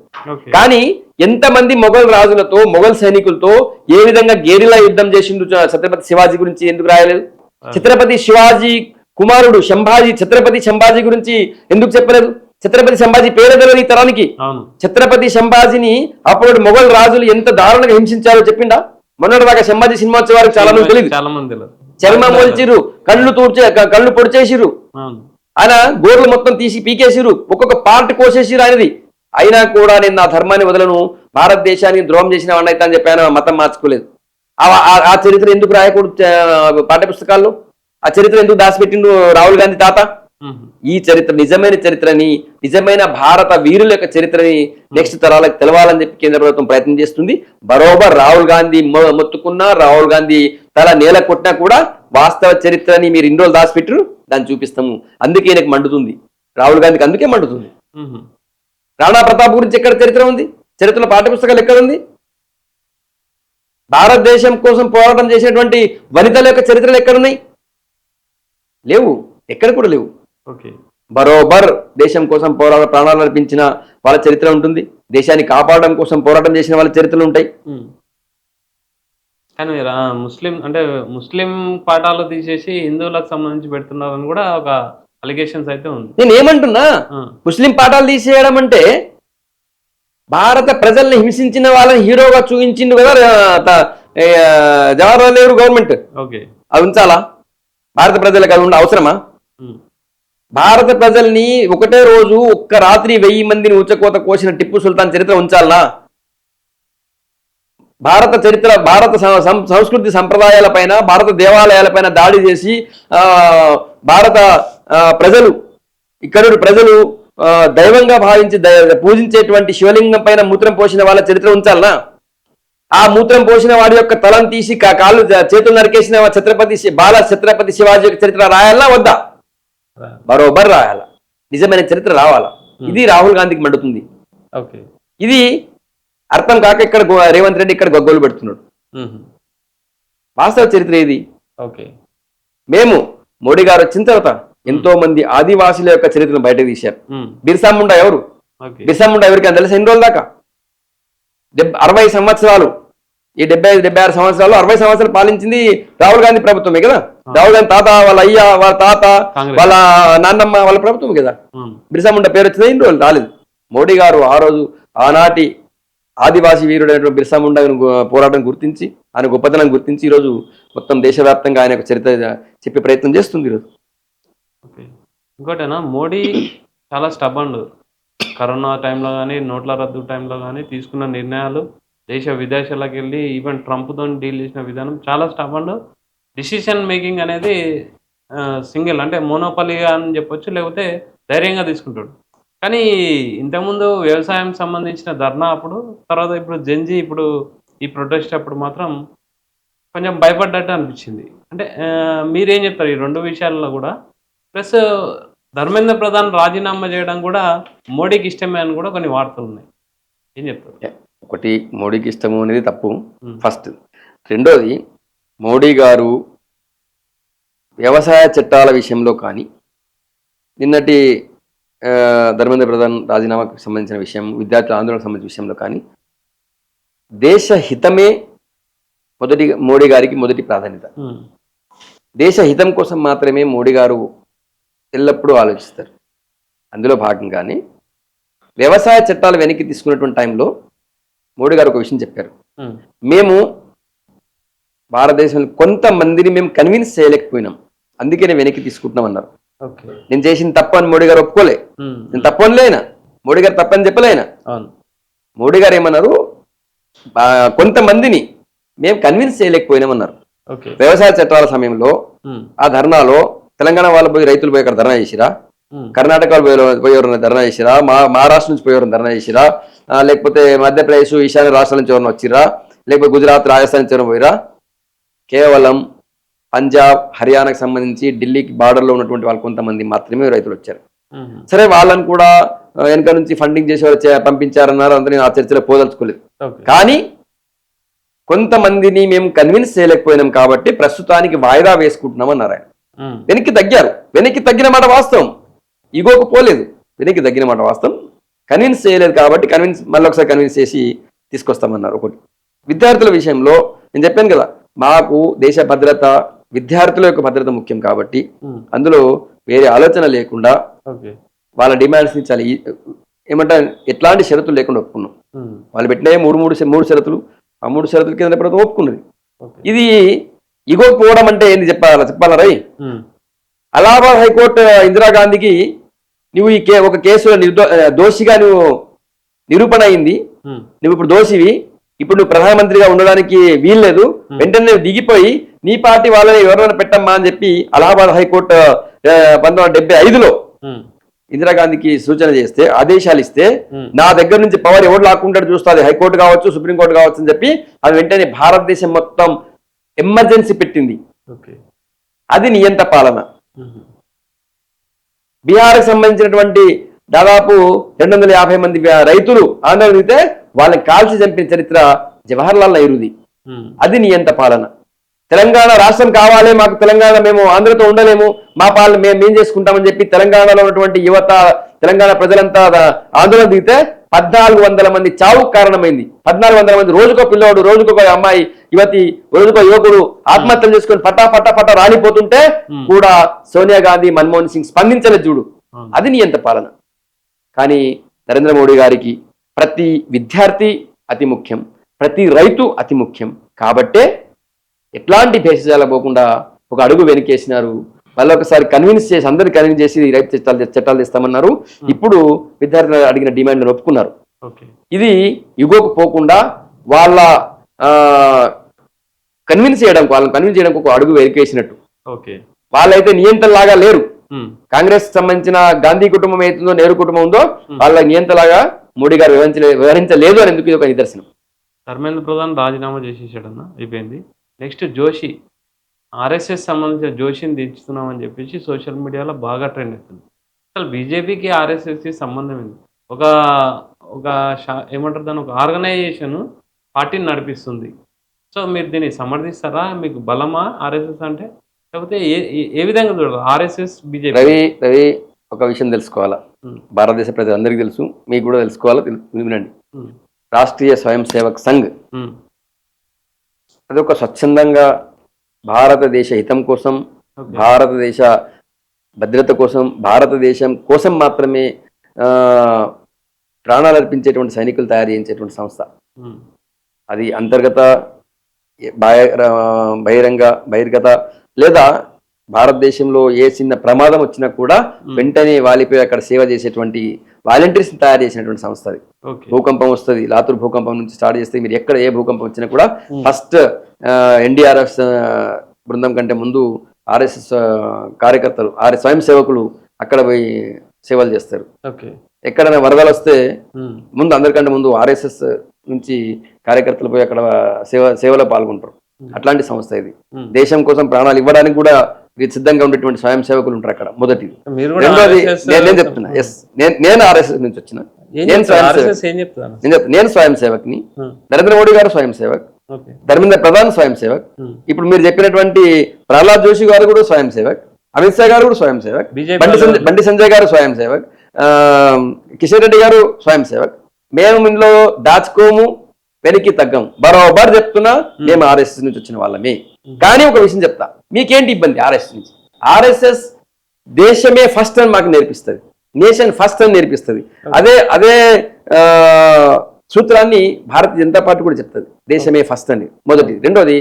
కానీ ఎంతమంది మొఘల్ రాజులతో, మొఘల్ సైనికులతో ఏ విధంగా గేరిలా యుద్ధం చేసిండు ఛత్రపతి శివాజీ గురించి ఎందుకు రాయలేదు? ఛత్రపతి శివాజీ కుమారుడు సంభాజీ, ఛత్రపతి సంభాజీ గురించి ఎందుకు చెప్పలేదు? ఛత్రపతి సంభాజీ పేరు తెలియదు ఈ తరానికి. ఛత్రపతి సంభాజీని అప్పుడు మొఘల్ రాజులు ఎంత దారుణంగా హింసించారో చెప్పిండా? మొన్నటిదాకా సంభాజీ సినిమా వచ్చే వారికి చాలా మంది తెలియదు. చర్మం మొలిచిరు, కళ్ళు పొడిచేసిరు, ఆయన గోర్లు మొత్తం తీసి పీకేసిరు, ఒక్కొక్క పార్ట్ కోసేసిరు ఆయనది. అయినా కూడా నేను నా ధర్మాన్ని వదలను, భారతదేశానికి ద్రోహం చేసిన వాడిని అయితే అని చెప్పి ఆయన మతం మార్చుకోలేదు. ఆ చరిత్ర ఎందుకు రాయకూడదు పాఠ్య పుస్తకాల్లో? ఆ చరిత్ర ఎందుకు దాచిపెట్టిండు రాహుల్ గాంధీ తాత? ఈ చరిత్ర, నిజమైన చరిత్రని, నిజమైన భారత వీరుల యొక్క చరిత్రని నెక్స్ట్ తరాలకు తెలవాలని చెప్పి కేంద్ర ప్రభుత్వం ప్రయత్నం చేస్తుంది. బరోబర్ రాహుల్ గాంధీ మొత్తుకున్నా, రాహుల్ గాంధీ తల నేల కొట్టినా కూడా వాస్తవ చరిత్రని మీరు ఇన్ని రోజులు దాచిపెట్టరు, దాన్ని చూపిస్తాము. అందుకే నాకు మండుతుంది రాహుల్ గాంధీకి, అందుకే మండుతుంది. రాణా ప్రతాప్ గురించి ఎక్కడ చరిత్ర ఉంది? చరిత్రలో పాఠ్యపుస్తకాలు ఎక్కడ ఉంది? భారతదేశం కోసం పోరాటం చేసినటువంటి వనితల యొక్క చరిత్రలు ఎక్కడున్నాయి? లేవు, ఎక్కడ కూడా లేవు. బరోబర్ దేశం కోసం ప్రాణాలు అర్పించిన వాళ్ళ చరిత్ర ఉంటుంది, దేశాన్ని కాపాడడం కోసం పోరాటం చేసిన వాళ్ళ చరిత్రలు ఉంటాయి. కానీ ముస్లిం పాఠాలు తీసేసి హిందువులకు సంబంధించి పెడుతున్నారని కూడా ఒక అలిగేషన్స్ అయితే ఉంది. నేను ఏమంటున్నా, ముస్లిం పాఠాలు తీసేయడం అంటే భారత ప్రజల్ని హింసించిన వాళ్ళని హీరోగా చూపించిండు కదా జవహర్లాల్ నెహ్రూ గవర్నమెంట్. ఓకే, అది ఉంచాలా? భారత ప్రజలకు అది ఉండే అవసరమా? భారత ప్రజల్ని ఒకటే రోజు ఒక్క రాత్రి 1000 మందిని ఉచ్చకోత కోసిన టిప్పు సుల్తాన్ చరిత్ర ఉంచాలనా? భారత చరిత్ర, భారత సంస్కృతి సంప్రదాయాల పైన, భారత దేవాలయాలపైన దాడి చేసి భారత ప్రజలు, ఇక్కడి ప్రజలు దైవంగా భావించి పూజించేటువంటి శివలింగం పైన మూత్రం పోసిన వాళ్ళ చరిత్ర ఉంచాలనా? ఆ మూత్రం పోసిన వాడి యొక్క తలం తీసి కాళ్ళు చేతులు నరికేసిన ఛత్రపతి శివాజీ యొక్క చరిత్ర రాయాలనా వద్దా? బరోబర్ రాయాల. నిజమైన చరిత్ర రావాలా. ఇది రాహుల్ గాంధీకి మండుతుంది. ఇది అర్థం కాక ఇక్కడ రేవంత్ రెడ్డి ఇక్కడ గొగ్గోలు పెడుతున్నాడు. వాస్తవ చరిత్ర ఇది. మేము మోడీ గారు వచ్చిన తర్వాత ఎంతో మంది ఆదివాసుల యొక్క చరిత్రను బయటకు తీశారు. బిర్సా ముండా ఎవరు? బిర్సా ముండా ఎవరికి తెలుసు? ఎన్ని రోజుల దాకా 60 సంవత్సరాలు, ఈ 75-76 సంవత్సరాలు, 60 సంవత్సరాలు పాలించింది రాహుల్ గాంధీ ప్రభుత్వమే కదా. రాహుల్ గాంధీ తాత, వాళ్ళ అయ్య, వాళ్ళ తాత, వాళ్ళ నాన్నమ్మ, వాళ్ళ ప్రభుత్వం కదా. బిర్సా ముండా పేరు వచ్చింది, ఇన్ని రోజులు రాలేదు. మోడీ గారు ఆ రోజు ఆనాటి ఆదివాసీ వీరుడైనటువంటి బిర్సా ముండా పోరాటం గుర్తించి, ఆయన గొప్పతనం గుర్తించి ఈరోజు మొత్తం దేశవ్యాప్తంగా ఆయన యొక్క చరిత్ర చెప్పే ప్రయత్నం చేస్తుంది ఈరోజు. ఇంకోటేనా, మోడీ చాలా స్టబన్. కరోనా టైంలో కానీ, నోట్ల రద్దు టైంలో కానీ తీసుకున్న నిర్ణయాలు, దేశ విదేశాలకు వెళ్ళి ఈవెన్ ట్రంప్తో డీల్ చేసిన విధానం చాలా స్టబన్. డిసిషన్ మేకింగ్ అనేది సింగిల్, అంటే మోనోపలిగా అని చెప్పొచ్చు, లేకపోతే ధైర్యంగా తీసుకుంటాడు. కానీ ఇంతకుముందు వ్యవసాయం సంబంధించిన ధర్నా అప్పుడు, తర్వాత ఇప్పుడు జెన్జీ, ఇప్పుడు ఈ ప్రొటెస్ట్ అప్పుడు మాత్రం కొంచెం భయపడ్డట్టు అనిపించింది. అంటే మీరేం చెప్తారు ఈ రెండు విషయాల్లో కూడా? ప్లస్ ధర్మేంద్ర ప్రధాన్ రాజీనామా చేయడం కూడా మోడీకి ఇష్టమే అని కూడా కొన్ని వార్తలు ఉన్నాయి. ఏం చెప్తారు? ఒకటి, మోడీకి ఇష్టము అనేది తప్పు ఫస్ట్. రెండోది, మోడీ గారు వ్యవసాయ చట్టాల విషయంలో కానీ, నిన్నటి ధర్మేంద్ర ప్రధాన్ రాజీనామాకు సంబంధించిన విషయం, విద్యార్థుల ఆందోళనకు సంబంధించిన విషయంలో కానీ, దేశ హితమే మోడీ గారికి మొదటి ప్రాధాన్యత. దేశ హితం కోసం మాత్రమే మోడీ గారు ఎల్లప్పుడూ ఆలోచిస్తారు. అందులో భాగంగానే వ్యవసాయ చట్టాలు వెనక్కి తీసుకున్నటువంటి టైంలో మోడీ గారు ఒక విషయం చెప్పారు. మేము భారతదేశంలో కొంతమందిని మేము కన్విన్స్ చేయలేకపోయినాం, అందుకే నేను వెనక్కి తీసుకుంటున్నాం అన్నారు. నేను చేసిన తప్పు అని మోడీ గారు ఒప్పుకోలే. నేను తప్పు అనలేనా, మోడీ గారు తప్పని చెప్పలేనా. మోడీ గారు ఏమన్నారు, కొంతమందిని మేము కన్విన్స్ చేయలేకపోయినామన్నారు. వ్యవసాయ చట్టాల సమయంలో ఆ ధర్నాలో తెలంగాణ వాళ్ళు పోయి, రైతులు పోయి అక్కడ ధర్నా చేసిరా, కర్ణాటక పోయి ఎవరైనా ధర్నా చేసిరా, మహారాష్ట్ర నుంచి పోయి ఎవరైనా ధర్నా చేసిరా, లేకపోతే మధ్యప్రదేశ్, ఈశాన్య రాష్ట్రాల నుంచి ఎవరైనా వచ్చిరా, లేకపోతే గుజరాత్, రాజస్థాన్ నుంచి ఎవరైనా పోయిరా. కేవలం పంజాబ్, హర్యానాకు సంబంధించి ఢిల్లీకి బార్డర్లో ఉన్నటువంటి వాళ్ళు కొంతమంది మాత్రమే రైతులు వచ్చారు. సరే, వాళ్ళని కూడా వెనక నుంచి ఫండింగ్ చేసి వాళ్ళు పంపించారన్నారు. అంతా నేను ఆ చర్చలో పోదలుచుకోలేదు. కానీ కొంతమందిని మేము కన్విన్స్ చేయలేకపోయినాం కాబట్టి ప్రస్తుతానికి వాయిదా వేసుకుంటున్నాం అన్నారు ఆయన. వెనక్కి తగ్గారు. వెనక్కి తగ్గిన మాట వాస్తవం, ఇగోకు పోలేదు. వెనక్కి తగ్గిన మాట వాస్తవం. కన్విన్స్ చేయలేదు కాబట్టి మళ్ళీ ఒకసారి కన్విన్స్ చేసి తీసుకొస్తామన్నారు. ఒకటి, విద్యార్థుల విషయంలో నేను చెప్పాను కదా, మాకు దేశ భద్రత, విద్యార్థుల యొక్క భద్రత ముఖ్యం కాబట్టి అందులో వేరే ఆలోచన లేకుండా వాళ్ళ డిమాండ్స్ ని చాలా ఏమంటారు, ఎట్లాంటి షరతులు లేకుండా ఒప్పుకున్నాం. వాళ్ళు పెట్టిన మూడు షరతులు, ఆ 3 షరతుల కింద ప్రభుత్వం ఒప్పుకున్నది. ఇది ఇగోకి పోవడం అంటే ఏంది చెప్పాలా రై? అలహాబాద్ హైకోర్టు ఇందిరాగాంధీకి నువ్వు ఒక కేసులో దోషిగా నువ్వు నిరూపణ అయింది, నువ్వు ఇప్పుడు దోషివి, ఇప్పుడు నువ్వు ప్రధానమంత్రిగా ఉండడానికి వీల్లేదు, వెంటనే దిగిపోయి నీ పార్టీ వాళ్ళని ఎవరైనా పెట్టమ్మా అని చెప్పి అలహాబాద్ హైకోర్టు 1975లో ఇందిరాగాంధీకి సూచన చేస్తే, ఆదేశాలు ఇస్తే, నా దగ్గర నుంచి పవర్ ఎవరు లాక్కుంటాడు చూస్తుంది, హైకోర్టు కావచ్చు, సుప్రీంకోర్టు కావచ్చు అని చెప్పి అది వెంటనే భారతదేశం మొత్తం ఎమర్జెన్సీ పెట్టింది. అది నియంత పాలన. బీహార్కి సంబంధించినటువంటి దాదాపు 250 మంది రైతులు ఆందోళన దిగితే వాళ్ళని కాల్చి చంపిన చరిత్ర జవహర్లాల్ నెహ్రూది. అది నియంత పాలన. తెలంగాణ రాష్ట్రం కావాలి, మాకు తెలంగాణ, మేము ఆంధ్రతో ఉండలేము, మా పాలన మేము చేసుకుంటామని చెప్పి తెలంగాణలో ఉన్నటువంటి యువత, తెలంగాణ ప్రజలంతా ఆందోళన దిగితే 1400 మంది చావుకు కారణమైంది. 1400 మంది, రోజుకో పిల్లోడు, రోజుకొక అమ్మాయి, యువతి, రోజుకో యువకుడు ఆత్మహత్యలు చేసుకొని పట్టా రాలిపోతుంటే కూడా సోనియా గాంధీ, మన్మోహన్ సింగ్ స్పందించలేదు చూడు. అది నియంత పాలన. కానీ నరేంద్ర మోడీ గారికి ప్రతి విద్యార్థి అతి ముఖ్యం, ప్రతి రైతు అతి ముఖ్యం. కాబట్టే ఎట్లాంటి భేషజాల పోకుండా ఒక అడుగు వెనకేసినారు. మళ్ళీ ఒకసారి కన్విన్స్ చేసి అందరిని కన్విన్స్ చేసి రైతు చట్టాలు తెస్తామన్నారు. ఇప్పుడు విద్యార్థులు అడిగిన డిమాండ్లను ఒప్పుకున్నారు. ఇది యుగోకు పోకుండా వాళ్ళ వాళ్ళని కన్విన్స్ చేయడానికి ఒక అడుగు వెనకేసినట్టు. వాళ్ళైతే నియంత్రణలాగా లేరు. కాంగ్రెస్ సంబంధించిన గాంధీ కుటుంబం అవుతుందో నెహ్రూ కుటుంబం ఉందో వాళ్ళ నియంత్రణలాగా మోడీ గారు వివరించలేదు అని ఎందుకు ఇది ఒక నిదర్శనం. ధర్మేంద్ర ప్రధాన్ రాజీనామా చేసేసాడన్న, అయిపోయింది. నెక్స్ట్ జోషి, ఆర్ఎస్ఎస్ సంబంధించిన జోషిని దించుతున్నామని చెప్పేసి సోషల్ మీడియాలో బాగా ట్రెండ్ అవుతుంది. అసలు బీజేపీకి ఆర్ఎస్ఎస్కి సంబంధం ఏంది? ఒక ఏమంటారు దాని, ఒక ఆర్గనైజేషన్ పార్టీని నడిపిస్తుంది. సో మీరు దీన్ని సమర్థిస్తారా? మీకు బలమా ఆర్ఎస్ఎస్ అంటే? లేకపోతే ఏ విధంగా చూడాలి ఆర్ఎస్ఎస్ బీజేపీ? రవి ఒక విషయం తెలుసుకోవాలా, భారతదేశ ప్రజలందరికీ తెలుసు, మీకు కూడా తెలుసుకోవాలా, వినండి. రాష్ట్రీయ స్వయం సేవక్ సంఘ్ అది ఒక స్వచ్ఛందంగా భారతదేశ హితం కోసం, భారతదేశ భద్రత కోసం, భారతదేశం కోసం మాత్రమే ప్రాణాలు అర్పించేటువంటి సైనికులు తయారు చేయించేటువంటి సంస్థ. అది అంతర్గత బహిర్గత లేదా భారతదేశంలో ఏ చిన్న ప్రమాదం వచ్చినా కూడా వెంటనే వాలిపోయి అక్కడ సేవ చేసేటువంటి వాలంటీర్స్ తయారు చేసినటువంటి సంస్థ అది. భూకంపం వస్తుంది, లాతూర్ భూకంపం నుంచి స్టార్ట్ చేస్తే మీరు ఎక్కడ ఏ భూకంపం వచ్చినా కూడా ఫస్ట్ ఎన్డీఆర్ఎఫ్ బృందం కంటే ముందు ఆర్ఎస్ఎస్ కార్యకర్తలు, స్వయం సేవకులు అక్కడ పోయి సేవలు చేస్తారు. ఎక్కడైనా వరదలు వస్తే ముందు అందరికంటే ముందు ఆర్ఎస్ఎస్ నుంచి కార్యకర్తలు పోయి అక్కడ సేవలో పాల్గొంటారు. అట్లాంటి సంస్థ ఇది. దేశం కోసం ప్రాణాలు ఇవ్వడానికి కూడా సిద్ధంగా ఉండేటువంటి స్వయం సేవకులు ఉంటారు అక్కడ. మొదటిది. రెండోది నేను చెప్తున్నా, నేను ఆర్ఎస్ఎస్ నుంచి వచ్చిన, నేను స్వయం సేవక్ని, నరేంద్ర మోడీ గారు స్వయం సేవక్, ధర్మేంద్ర ప్రధాన్ స్వయం సేవక్, ఇప్పుడు మీరు చెప్పినటువంటి ప్రహ్లాద్ జోషి గారు కూడా స్వయం సేవక్, అమిత్ షా గారు కూడా స్వయం సేవక్, బండి సంజయ్ గారు స్వయం సేవక్, కిషన్ రెడ్డి గారు స్వయం సేవక్. మేము ఇందులో దాచుకోము, వెనక్కి తగ్గం, బరోబర్ చెప్తున్నా. మేము ఆర్ఎస్ఎస్ నుంచి వచ్చిన వాళ్ళమే. కానీ ఒక విషయం చెప్తా, మీకేంటి ఇబ్బంది ఆర్ఎస్ఎస్ నుంచి? ఆర్ఎస్ఎస్ దేశమే ఫస్ట్ అని మాకు నేర్పిస్తుంది, నేషన్ ఫస్ట్ అని నేర్పిస్తుంది. అదే సూత్రాన్ని భారతీయ జనతా పార్టీ కూడా చెప్తుంది, దేశమే ఫస్ట్ అని. మొదటి. రెండోది,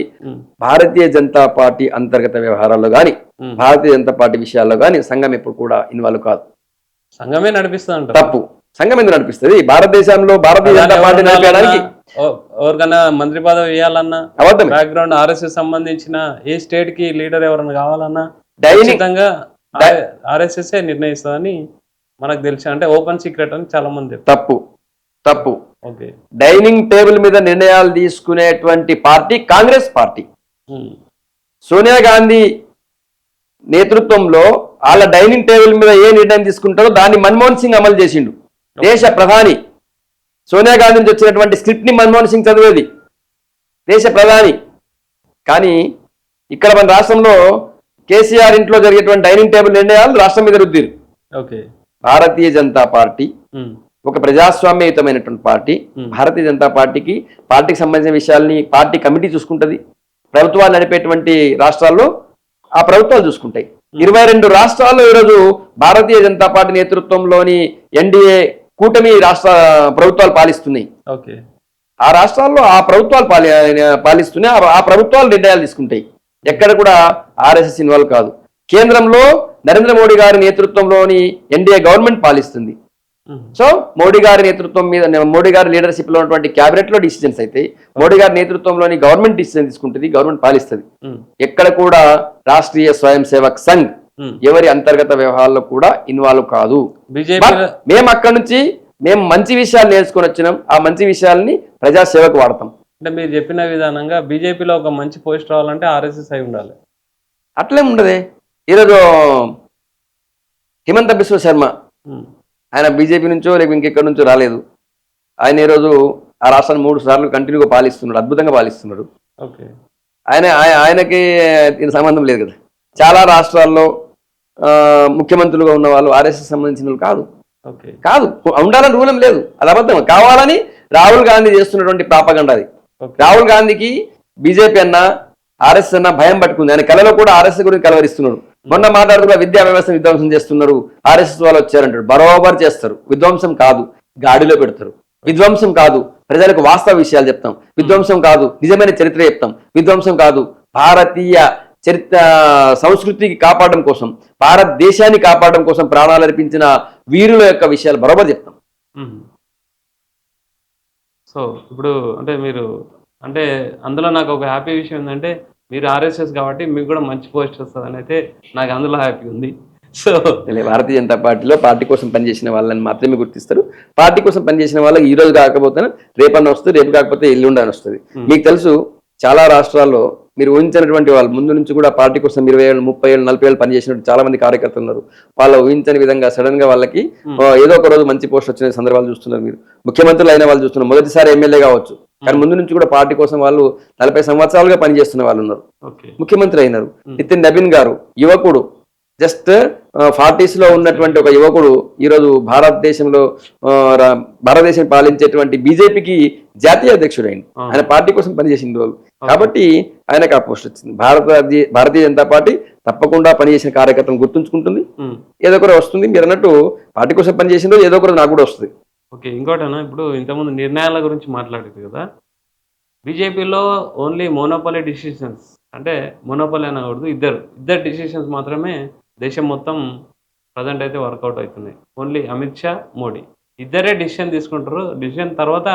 భారతీయ జనతా పార్టీ అంతర్గత వ్యవహారాల్లో కానీ, భారతీయ జనతా పార్టీ విషయాల్లో కానీ సంఘం ఎప్పుడు కూడా ఇన్వాల్వ్ కాదు. సంఘమే నడిపిస్తుంది. తప్పు. సంఘం ఎందుకు నడిపిస్తుంది? భారతదేశంలో భారతీయ జనతా పార్టీ నడిపేయడానికి ఎవరికైనా మంత్రి పదవి ఇవ్వాలన్నా, బ్యాక్గ్రౌండ్ ఆర్ఎస్ఎస్ సంబంధించిన ఏ స్టేట్ కి లీడర్ ఎవరైనా కావాలన్నా ఖచ్చితంగా ఆర్ఎస్ఎస్ నిర్ణయిస్తుందని మనకు తెలుసు. అంటే ఓపెన్ సీక్రెట్ అని చాలా మంది. తప్పు. డైనింగ్ టేబుల్ మీద నిర్ణయాలు తీసుకునేటువంటి పార్టీ కాంగ్రెస్ పార్టీ. సోనియా గాంధీ నేతృత్వంలో వాళ్ళ డైనింగ్ టేబుల్ మీద ఏ నిర్ణయం తీసుకుంటారో దాన్ని మన్మోహన్ సింగ్ అమలు చేసిండు. దేశ ప్రధాని సోనియా గాంధీ నుంచి వచ్చినటువంటి స్క్రిప్ట్ ని మన్మోహన్ సింగ్ చదివేది, దేశ ప్రధాని. కానీ ఇక్కడ మన రాష్ట్రంలో కేసీఆర్ ఇంట్లో జరిగేటువంటి డైనింగ్ టేబుల్ నిర్ణయాలు రాష్ట్రం మీద రుద్దిరు. భారతీయ జనతా పార్టీ ఒక ప్రజాస్వామ్యయుతమైనటువంటి పార్టీ. భారతీయ జనతా పార్టీకి సంబంధించిన విషయాల్ని పార్టీ కమిటీ చూసుకుంటుంది. ప్రభుత్వాలు నడిపేటువంటి రాష్ట్రాల్లో ఆ ప్రభుత్వాలు చూసుకుంటాయి. 22 రాష్ట్రాల్లో ఈరోజు భారతీయ జనతా పార్టీ నేతృత్వంలోని ఎన్డీఏ కూటమి రాష్ట్ర ప్రభుత్వాలు పాలిస్తున్నాయి. ఆ రాష్ట్రాల్లో ఆ ప్రభుత్వాలు పాలిస్తున్నాయి. ఆ ప్రభుత్వాలు నిర్ణయాలు తీసుకుంటాయి. ఎక్కడ కూడా ఆర్ఎస్ఎస్ ఇన్వాల్వ్ కాదు. కేంద్రంలో నరేంద్ర మోడీ గారి నేతృత్వంలోని ఎన్డీఏ గవర్నమెంట్ పాలిస్తుంది. సో మోడీ గారి నేతృత్వం మీద, మోడీ గారి లీడర్షిప్ లో ఉన్నటువంటి క్యాబినెట్ లో డిసిజన్స్ అయితే, మోడీ గారి నేతృత్వంలోని గవర్నమెంట్ డిసిజన్ తీసుకుంటుంది, గవర్నమెంట్ పాలిస్తుంది. ఎక్కడ కూడా రాష్ట్రీయ స్వయం సేవక్ సంఘ్ ఎవరి అంతర్గత వ్యవహారాల్లో కూడా ఇన్వాల్వ్ కాదు. మేము అక్కడ నుంచి మంచి విషయాలు నేర్చుకొని వచ్చినాం. ఆ మంచి విషయాల్ని ప్రజాసేవకు వాడతాం. అంటే మీరు చెప్పిన విధానంగా బీజేపీలో ఒక మంచి పోస్ట్ రావాలంటే ఆర్ఎస్ఎస్ అయి ఉండాలి. అట్లేం ఉండదే. ఈరోజు హిమంత బిశ్వ శర్మ, ఆయన బీజేపీ నుంచో లేక ఇంకెక్కడి నుంచో రాలేదు. ఆయన ఈరోజు ఆ రాష్ట్రాన్ని 3 సార్లు కంటిన్యూగా పాలిస్తున్నాడు, అద్భుతంగా పాలిస్తున్నాడు. ఆయనకి దీనికి సంబంధం లేదు కదా. చాలా రాష్ట్రాల్లో ముఖ్యమంత్రులుగా ఉన్న వాళ్ళు ఆర్ఎస్ఎస్ సంబంధించిన వాళ్ళు కాదు. ఉండాలని రూలం లేదు, అది అబద్ధం. కావాలని రాహుల్ గాంధీ చేస్తున్నటువంటి ప్రాపగండ అది. రాహుల్ గాంధీకి బీజేపీ అన్నా ఆర్ఎస్ఎస్ అన్నా భయం పట్టుకుంది. ఆయన కళలో కూడా ఆర్ఎస్ఎస్ గురించి కలవరిస్తున్నాడు. మొన్న మాట్లాడుతున్న విద్యా వ్యవస్థ విధ్వంసం చేస్తున్నారు, ఆర్ఎస్ఎస్ వాళ్ళు వచ్చారంటారు. బరోబర్ చేస్తారు. విధ్వంసం కాదు, గాడిలో పెడతారు. విధ్వంసం కాదు, ప్రజలకు వాస్తవ విషయాలు చెప్తాం. విధ్వంసం కాదు, నిజమైన చరిత్ర చెప్తాం. విధ్వంసం కాదు, భారతీయ చరిత్ర సంస్కృతికి కాపాడడం కోసం, భారతదేశాన్ని కాపాడడం కోసం ప్రాణాలు అర్పించిన వీరుల యొక్క విషయాలు బరోబర్ చెప్తాం. సో ఇప్పుడు అంటే మీరు అంటే అందులో నాకు ఒక హ్యాపీ విషయం ఏంటంటే మీరు ఆర్ఎస్ఎస్ కాబట్టి మీకు కూడా మంచి పోస్ట్ వస్తుందని అయితే నాకు అందులో హ్యాపీ ఉంది. సో భారతీయ జనతా పార్టీలో పార్టీ కోసం పనిచేసిన వాళ్ళని మాత్రమే గుర్తిస్తారు. పార్టీ కోసం పనిచేసిన వాళ్ళకి ఈ రోజు కాకపోతే రేపన్న వస్తుంది, రేపు కాకపోతే ఎల్లుండి అని వస్తుంది. మీకు తెలుసు చాలా రాష్ట్రాల్లో మీరు ఊహించినటువంటి వాళ్ళు ముందు నుంచి కూడా పార్టీ కోసం 20 ఏళ్ళు 30 ఏళ్ళు 40 ఏళ్ళు పనిచేసినట్టు చాలా మంది కార్యకర్తలు ఉన్నారు. వాళ్ళ ఊహించని విధంగా సడన్ గా వాళ్ళకి ఏదో ఒక రోజు మంచి పోస్ట్ వచ్చిన సందర్భాలు చూస్తున్నారు. మీరు ముఖ్యమంత్రులు అయిన వాళ్ళు చూస్తున్నారు, మొదటిసారి ఎమ్మెల్యే కావచ్చు, కానీ ముందు నుంచి కూడా పార్టీ కోసం వాళ్ళు 40 సంవత్సరాలుగా పనిచేస్తున్న వాళ్ళు ఉన్నారు, ముఖ్యమంత్రి అయినారు. నితిన్ నబీన్ గారు యువకుడు, జస్ట్ 40s లో ఉన్నటువంటి ఒక యువకుడు ఈరోజు భారతదేశం పాలించేటువంటి బీజేపీకి జాతీయ అధ్యక్షుడైంది. ఆయన పార్టీ కోసం పనిచేసిన రోజు కాబట్టి ఆయనకు ఆ పోస్ట్ వచ్చింది. భారతీయ జనతా పార్టీ తప్పకుండా పనిచేసిన కార్యకర్తలను గుర్తుంచుకుంటుంది, ఏదో ఒకరు వస్తుంది. మీరు అన్నట్టు పార్టీ కోసం పనిచేసిన రోజు ఏదో ఒకరు నాకు కూడా వస్తుంది. ఓకే, ఇంకోటనా ఇప్పుడు ఇంతకుముందు నిర్ణయాల గురించి మాట్లాడేది కదా, బీజేపీలో ఓన్లీ మోనోపాలీ డిసిషన్స్, అంటే మోనోపాలీ అనకూడదు, ఇద్దరు డిసిషన్స్ మాత్రమే దేశం మొత్తం ప్రజెంట్ అయితే వర్కౌట్ అవుతున్నాయి. ఓన్లీ అమిత్ షా, మోడీ ఇద్దరే డిసిషన్ తీసుకుంటారు. డిసిషన్ తర్వాత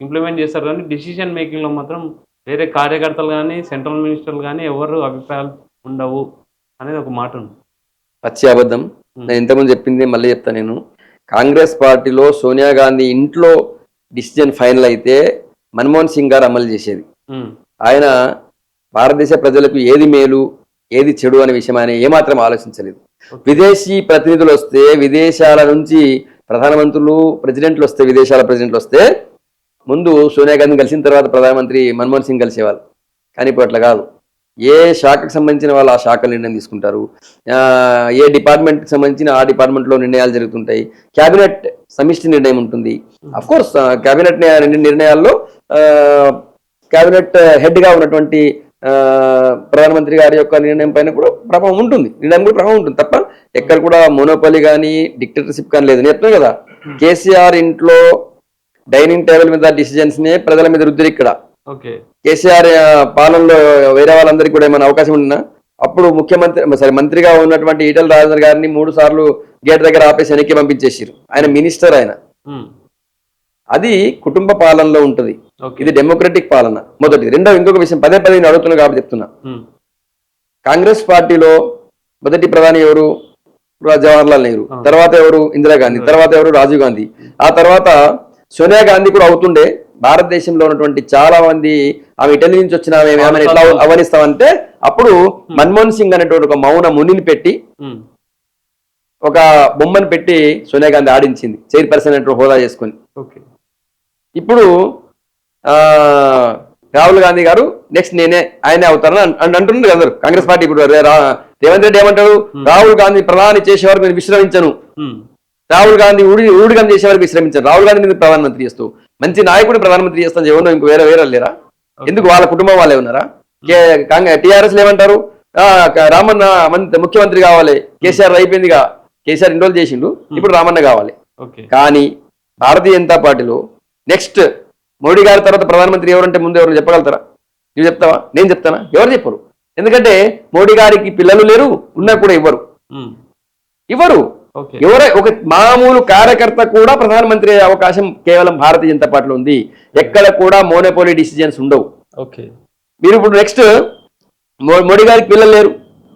ఇంప్లిమెంట్ చేస్తారు, కానీ డిసిషన్ మేకింగ్లో మాత్రం వేరే కార్యకర్తలు కానీ సెంట్రల్ మినిస్టర్లు కానీ ఎవరు అభిప్రాయాలు ఉండవు అనేది ఒక మాట ఉంది. పచ్చి అబద్ధం. నేను ఇంతకుముందు చెప్పింది మళ్ళీ చెప్తాను. నేను కాంగ్రెస్ పార్టీలో సోనియా గాంధీ ఇంట్లో డిసిజన్ ఫైనల్ అయితే మన్మోహన్ సింగ్ గారు అమలు చేసేది. ఆయన భారతదేశ ప్రజలకు ఏది మేలు ఏది చెడు అనే విషయం ఆయన ఏమాత్రం ఆలోచించలేదు. విదేశీ ప్రతినిధులు వస్తే, విదేశాల నుంచి ప్రధానమంత్రులు ప్రెసిడెంట్లు వస్తే, విదేశాల ప్రెసిడెంట్లు వస్తే ముందు సోనియా గాంధీని కలిసిన తర్వాత ప్రధానమంత్రి మన్మోహన్ సింగ్ కలిసేవాళ్ళు. కానీ ఇప్పుడు అట్లా కాదు. ఏ శాఖకు సంబంధించిన వాళ్ళు ఆ శాఖలు నిర్ణయం తీసుకుంటారు, ఏ డిపార్ట్మెంట్కి సంబంధించిన ఆ డిపార్ట్మెంట్లో నిర్ణయాలు జరుగుతుంటాయి. క్యాబినెట్ సమిష్టి నిర్ణయం ఉంటుంది. అఫ్కోర్స్ క్యాబినెట్ నిర్ణయాల్లో క్యాబినెట్ హెడ్గా ఉన్నటువంటి ప్రధానమంత్రి గారి యొక్క నిర్ణయం పైన కూడా ప్రభావం ఉంటుంది, నిర్ణయం కూడా ప్రభావం ఉంటుంది తప్ప ఎక్కడ కూడా మోనోపలి కానీ డిక్టేటర్షిప్ కానీ లేదు. నేను చెప్తాను కదా, కేసీఆర్ ఇంట్లో డైనింగ్ టేబుల్ మీద డిసిజన్స్ నే ప్రజల మీద రుద్దురు. ఇక్కడ కేసీఆర్ పాలనలో వేరే వాళ్ళందరికీ కూడా ఏమైనా అవకాశం ఉండినా అప్పుడు మంత్రిగా ఉన్నటువంటి ఈటల రాజేందర్ గారిని 3 సార్లు గేట్ దగ్గర ఆపేసి వెనక్కి పంపించేసారు. ఆయన మినిస్టర్. ఆయన అది కుటుంబ పాలనలో ఉంటుంది, ఇది డెమోక్రటిక్ పాలన. మొదటి. రెండో ఇంకొక విషయం పదే అడుగుతున్నా కాబట్టి చెప్తున్నా. కాంగ్రెస్ పార్టీలో మొదటి ప్రధాని ఎవరు? జవహర్లాల్ నెహ్రూ. తర్వాత ఎవరు? ఇందిరాగాంధీ. తర్వాత ఎవరు? రాజీవ్ గాంధీ. ఆ తర్వాత సోనియా గాంధీ కూడా అవుతుండే. భారతదేశంలో ఉన్నటువంటి చాలా మంది ఆమె ఇటలీ నుంచి వచ్చిన ఆమె ఎట్లా అవనిస్తామంటే అప్పుడు మన్మోహన్ సింగ్ అనేటువంటి ఒక మౌన మునిని పెట్టి ఒక బొమ్మను పెట్టి సోనియా గాంధీ ఆడించింది, చైర్పర్సన్ అంటే హోదా చేసుకుని. ఇప్పుడు రాహుల్ గాంధీ గారు నెక్స్ట్ నేనే ఆయనే అవుతారని అంటున్నారు అందరు కాంగ్రెస్ పార్టీ. ఇప్పుడు రేవంత్ రెడ్డి ఏమంటారు? రాహుల్ గాంధీ ప్రధాని చేసే వరకు నేను విశ్రమించను, రాహుల్ గాంధీ ఊడిగం చేసే వరకు విశ్రమించారు, రాహుల్ గాంధీ నేను ప్రధానమంత్రి చేస్తూ మంచి నాయకుడు ప్రధానమంత్రి చేస్తాను ఎవరు ఇంకో వేరే లేరా? ఎందుకు వాళ్ళ కుటుంబం వాళ్ళే ఉన్నారా? టీఆర్ఎస్ ఏమంటారు? రామన్న ముఖ్యమంత్రి కావాలి, కేసీఆర్ అయిపోయిందిగా, కేసీఆర్ ఇన్ని రోజులు చేసిండు, ఇప్పుడు రామన్న కావాలి. కానీ భారతీయ జనతా పార్టీలో నెక్స్ట్ మోడీ గారి తర్వాత ప్రధానమంత్రి ఎవరంటే ముందు ఎవరు చెప్పగలుగుతారా? నువ్వు చెప్తావా? నేను చెప్తానా? ఎవరు చెప్పరు. ఎందుకంటే మోడీ గారికి పిల్లలు లేరు, ఉన్నా కూడా ఇవ్వరు. ఎవరో ఒక మామూలు కార్యకర్త కూడా ప్రధానమంత్రి అయ్యే అవకాశం కేవలం భారతీయ జనతా పార్టీలో ఉంది. ఎక్కడ కూడా మోనోపోలీ డిసిజన్స్ ఉండవు. మీరు ఇప్పుడు నెక్స్ట్ మోడీ గారికి పిల్లలు లేరు,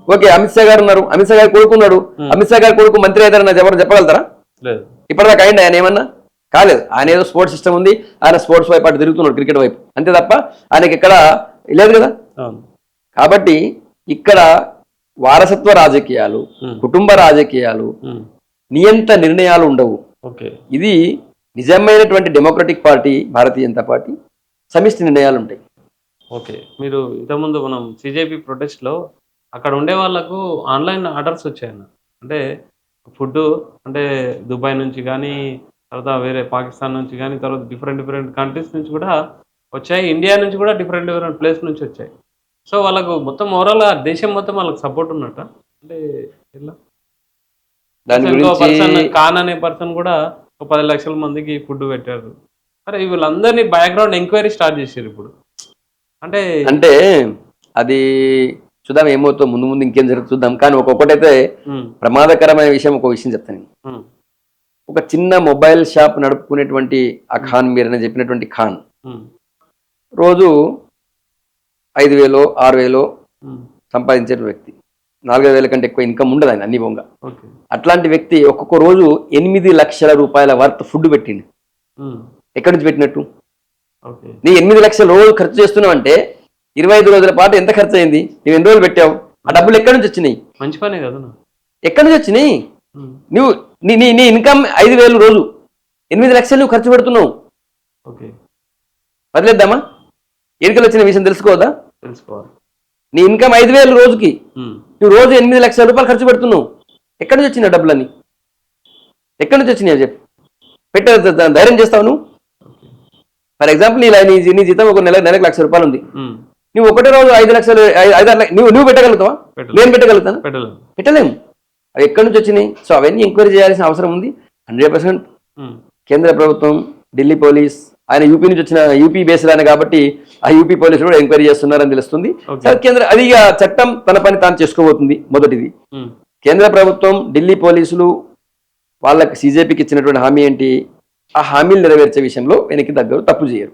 ఓకే, అమిత్ షా గారు ఉన్నారు, అమిత్ షా గారు కొడుకున్నాడు, అమిత్ షా గారి కొడుకు మంత్రి అవుతారని ఎవరు చెప్పగలుగుతారా? ఇప్పటిదాకా అయింది ఆయన ఏమన్నా? కాలేదు. ఆయన ఏదో స్పోర్ట్స్ సిస్టమ్ ఉంది, ఆయన స్పోర్ట్స్ వైపు అటు తిరుగుతున్నాడు, క్రికెట్ వైపు, అంతే తప్ప ఆయనకి ఎక్కడ లేదు కదా. కాబట్టి ఇక్కడ వారసత్వ రాజకీయాలు, కుటుంబ రాజకీయాలు, నియంత నిర్ణయాలు ఉండవు. ఇది నిజమైనటువంటి డెమోక్రటిక్ పార్టీ భారతీయ జనతా పార్టీ. సమిష్టి నిర్ణయాలు ఉంటాయి. ఓకే, మీరు ఇంతకుముందు మనం సిజేపీ ప్రొటెస్ట్లో అక్కడ ఉండే వాళ్ళకు ఆన్లైన్ ఆర్డర్స్ వచ్చాయన్న, అంటే ఫుడ్ అంటే దుబాయ్ నుంచి కానీ, తర్వాత వేరే పాకిస్తాన్ నుంచి కానీ, తర్వాత డిఫరెంట్ కంట్రీస్ నుంచి కూడా వచ్చాయి, ఇండియా నుంచి కూడా డిఫరెంట్ ప్లేస్ నుంచి వచ్చాయి. సో వాళ్ళకు మొత్తం ఓవరాల్ దేశం మొత్తం వాళ్ళకి సపోర్ట్ ఉన్నట్ట, అంటే ఎలా పర్సన్ ఖాన్ అనే పర్సన్ కూడా ఒక 10 లక్షల మందికి ఫుడ్ పెట్టారు. అరే వీళ్ళందరినీ బ్యాక్గ్రౌండ్ ఎంక్వైరీ స్టార్ట్ చేశారు ఇప్పుడు. అంటే అంటే అది చూద్దాం ఏమవుతుందో, ముందు ముందు ఇంకేం జరుగుతుంది చూద్దాం. కానీ ఒక్కొక్కటైతే ప్రమాదకరమైన విషయం, ఒక విషయం చెప్తాను నేను. ఒక చిన్న మొబైల్ షాప్ నడుపుకునేటువంటి ఆ ఖాన్, మీరని చెప్పినటువంటి ఖాన్, రోజు 5,000 6,000 సంపాదించే వ్యక్తి. 4,000 కంటే ఎక్కువ ఇన్కమ్ ఉండదు ఆయన అన్ని బొంగ. అట్లాంటి వ్యక్తి ఒక్కొక్క రోజు 8 లక్షల రూపాయల వర్త్ ఫుడ్ పెట్టిండు. ఎక్కడి నుంచి పెట్టినట్టు? నీ 8 లక్షలు రోజు ఖర్చు చేస్తున్నావు అంటే 25 రోజుల పాటు ఎంత ఖర్చు అయింది? నువ్వు ఎన్ని రోజులు పెట్టావు? ఆ డబ్బులు ఎక్కడి నుంచి వచ్చినాయి? మంచి పనే కదా. ఎక్కడి నుంచి వచ్చినాయి? నువ్వు నీ ఇన్కమ్ 5,000 రోజు, 8 లక్షలు నువ్వు ఖర్చు పెడుతున్నావు. వదిలేద్దామా? ఎన్నికలు వచ్చిన విషయం తెలుసుకోవద్దా? తెలుసుకోవాలి. నీ ఇన్కమ్ 5,000 రోజుకి, నువ్వు రోజు 8 లక్షల రూపాయలు ఖర్చు పెడుతున్నావు. ఎక్కడి నుంచి వచ్చినాయి డబ్బులన్నీ? ఎక్కడి నుంచి వచ్చినాయి చెప్పు. పెట్టే ధైర్యం చేస్తావు నువ్వు? ఫర్ ఎగ్జాంపుల్ నీ జీతం ఒక నెలకు ₹1,00,000 ఉంది. నువ్వు ఒకటే రోజు 5 లక్షలు 5-6 లక్షలు నువ్వు పెట్టగలుగుతావా? నేను పెట్టగలుగుతాను? పెట్టలేము. అవి ఎక్కడి నుంచి వచ్చినాయి? సో అవన్నీ ఎంక్వైరీ చేయాల్సిన అవసరం ఉంది. 100% కేంద్ర ప్రభుత్వం, ఢిల్లీ పోలీస్, ఆయన యూపీ నుంచి వచ్చిన యూపీ బేస్డ్ ఆయన కాబట్టి ఆ యూపీ పోలీసులు కూడా ఎంక్వైరీ చేస్తున్నారని తెలుస్తుంది. కేంద్ర అది చట్టం తన పని తాను చేసుకోబోతుంది. మొదటిది, కేంద్ర ప్రభుత్వం, ఢిల్లీ పోలీసులు వాళ్ళకి సీజేపీకి ఇచ్చినటువంటి హామీ ఏంటి? ఆ హామీలు నెరవేర్చే విషయంలో వెనక్కి దగ్గర తప్పు చేయరు,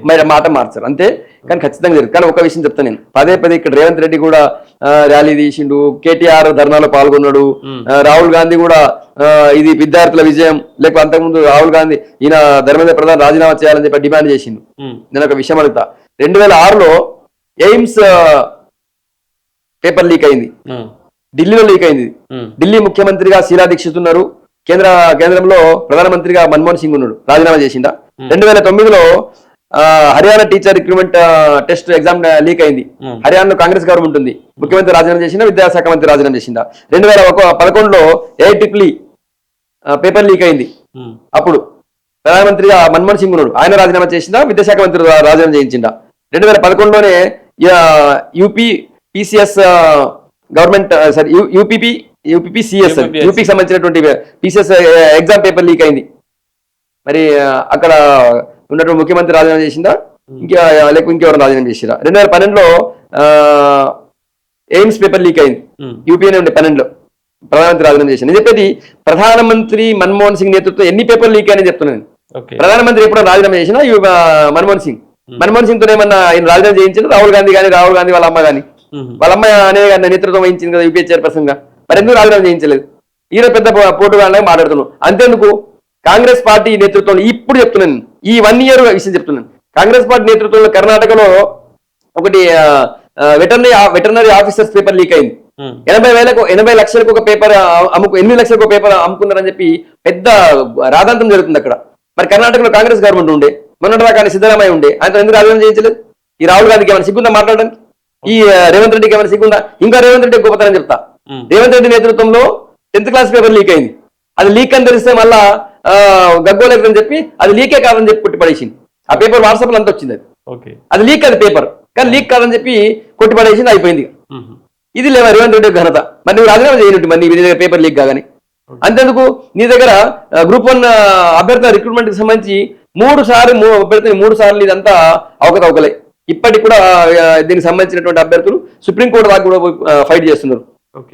మరి మాట మార్చారు అంతే. కానీ ఖచ్చితంగా జరుగుతుంది. కానీ ఒక విషయం చెప్తాను నేను, పదే ఇక్కడ రేవంత్ రెడ్డి కూడా ర్యాలీ తీసిండు, కేటీఆర్ ధర్నాలో పాల్గొన్నాడు, రాహుల్ గాంధీ కూడా ఇది విద్యార్థుల విజయం, లేకపోతే అంతకుముందు రాహుల్ గాంధీ ఈయన ధర్మేంద్ర ప్రధాన్ రాజీనామా చేయాలని చెప్పి డిమాండ్ చేసిండు. నేను ఒక విషయం అడుగుతా, 2006లో ఎయిమ్స్ పేపర్ లీక్ అయింది, ఢిల్లీలో లీక్ అయింది. ఢిల్లీ ముఖ్యమంత్రిగా శీలా దీక్షిత్ ఉన్నారు, కేంద్రంలో ప్రధానమంత్రిగా మన్మోహన్ సింగ్ ఉన్నాడు, రాజీనామా చేసిందా. 2009లో Haryana teacher recruitment test exam leak అయింది. హర్యానాలో కాంగ్రెస్ గవర్నమెంట్ ఉంది, ముఖ్యమంత్రి రాజీనామా చేసిందా, విద్యాశాఖ మంత్రి రాజీనామా చేసిందా. 2011లో AIEEE పేపర్ లీక్ అయింది, అప్పుడు ప్రధానమంత్రిగా మన్మోహన్ సింగ్ ఉన్నాడు, ఆయన రాజీనామా చేసిందా, విద్యాశాఖ మంత్రి రాజీనామా చేయించిందా. 2011లోనే యూపీపీసీఎస్ గవర్నమెంట్ యూపీకి సంబంధించినటువంటి పీసీఎస్ ఎగ్జామ్ పేపర్ లీక్ అయింది. మరి అక్కడ ఉన్నటువంటి ముఖ్యమంత్రి రాజీనామా చేసిందా, లేకపోతే ఇంకెవరు రాజీనామా చేసిరా. 2012లో ఎయిమ్స్ పేపర్ లీక్ అయింది, యూపీఏ నుండి 12లో ప్రధానమంత్రి రాజీనామా చేసింది. నేను చెప్పేది ప్రధానమంత్రి మన్మోహన్ సింగ్ నేతృత్వం ఎన్ని పేపర్లు లీక్ అని చెప్తున్నాను. ప్రధానమంత్రి ఎప్పుడో రాజీనామా చేసినా మన్మోహన్ సింగ్ తో ఏమన్నా ఆయన రాజీనామా చేయించిన రాహుల్ గాంధీ వాళ్ళ అమ్మ కానీ, వాళ్ళ అమ్మ అనే నేతృత్వం వహించింది కదా యూపీఏ చైర్పర్సన్ గా, మరి ఎందుకు రాజీనామా చేయించలేదు? ఈయన పెద్ద పోటుగా మాట్లాడుతున్నాను. అంతేందుకు కాంగ్రెస్ పార్టీ నేతృత్వంలో ఇప్పుడు చెప్తున్నాను, ఈ 1 year విషయం చెప్తున్నాను, కాంగ్రెస్ పార్టీ నేతృత్వంలో కర్ణాటకలో ఒకటి వెటర్నరీ ఆఫీసర్స్ పేపర్ లీక్ అయింది. 80 లక్షలకు ఒక పేపర్ 8 లక్షలకు ఒక పేపర్ అమ్ముకున్నారని చెప్పి పెద్ద రాధాంతం జరుగుతుంది అక్కడ. మరి కర్ణాటకలో కాంగ్రెస్ గవర్నమెంట్ ఉండే, మొన్నటిదాకా సిద్ధరామయ్య ఉండే, ఆయనతో ఎందుకు రాజీనామా చేయించలేదు? ఈ రాహుల్ గాంధీకి ఏమైనా సిగ్గుందా మాట్లాడడానికి? ఈ రేవంత్ రెడ్డికి ఏమైనా సిగ్గుందా? ఇంకా రేవంత్ రెడ్డి గొప్పతనం చెప్తా, రేవంత్ రెడ్డి నేతృత్వంలో 10th క్లాస్ పేపర్ లీక్ అయింది. అది లీక్ అని తెలిస్తే మళ్ళా గగ్గోలేదని చెప్పి అది లీకే కాదని చెప్పి కొట్టిపడేసింది. ఆ పేపర్ వాట్సాప్ లో అంతా వచ్చింది, అది లీక్, అది పేపర్ కానీ లీక్ కాదని చెప్పి కొట్టిపడేసింది, అయిపోయింది. ఇది లేవా రేవంత్ రెడ్డి ఘనత? మరి నువ్వు రాజీనామా చేయనట్టు, మరి నీ దగ్గర పేపర్ లీక్ కాగానే. అంతేందుకు నీ దగ్గర గ్రూప్ 1 అభ్యర్థుల రిక్రూట్మెంట్ కి సంబంధించి 3 సార్లు ఇదంతా అవకతవకలే. ఇప్పటికి కూడా దీనికి సంబంధించినటువంటి అభ్యర్థులు సుప్రీంకోర్టు దాకా కూడా ఫైట్ చేస్తున్నారు.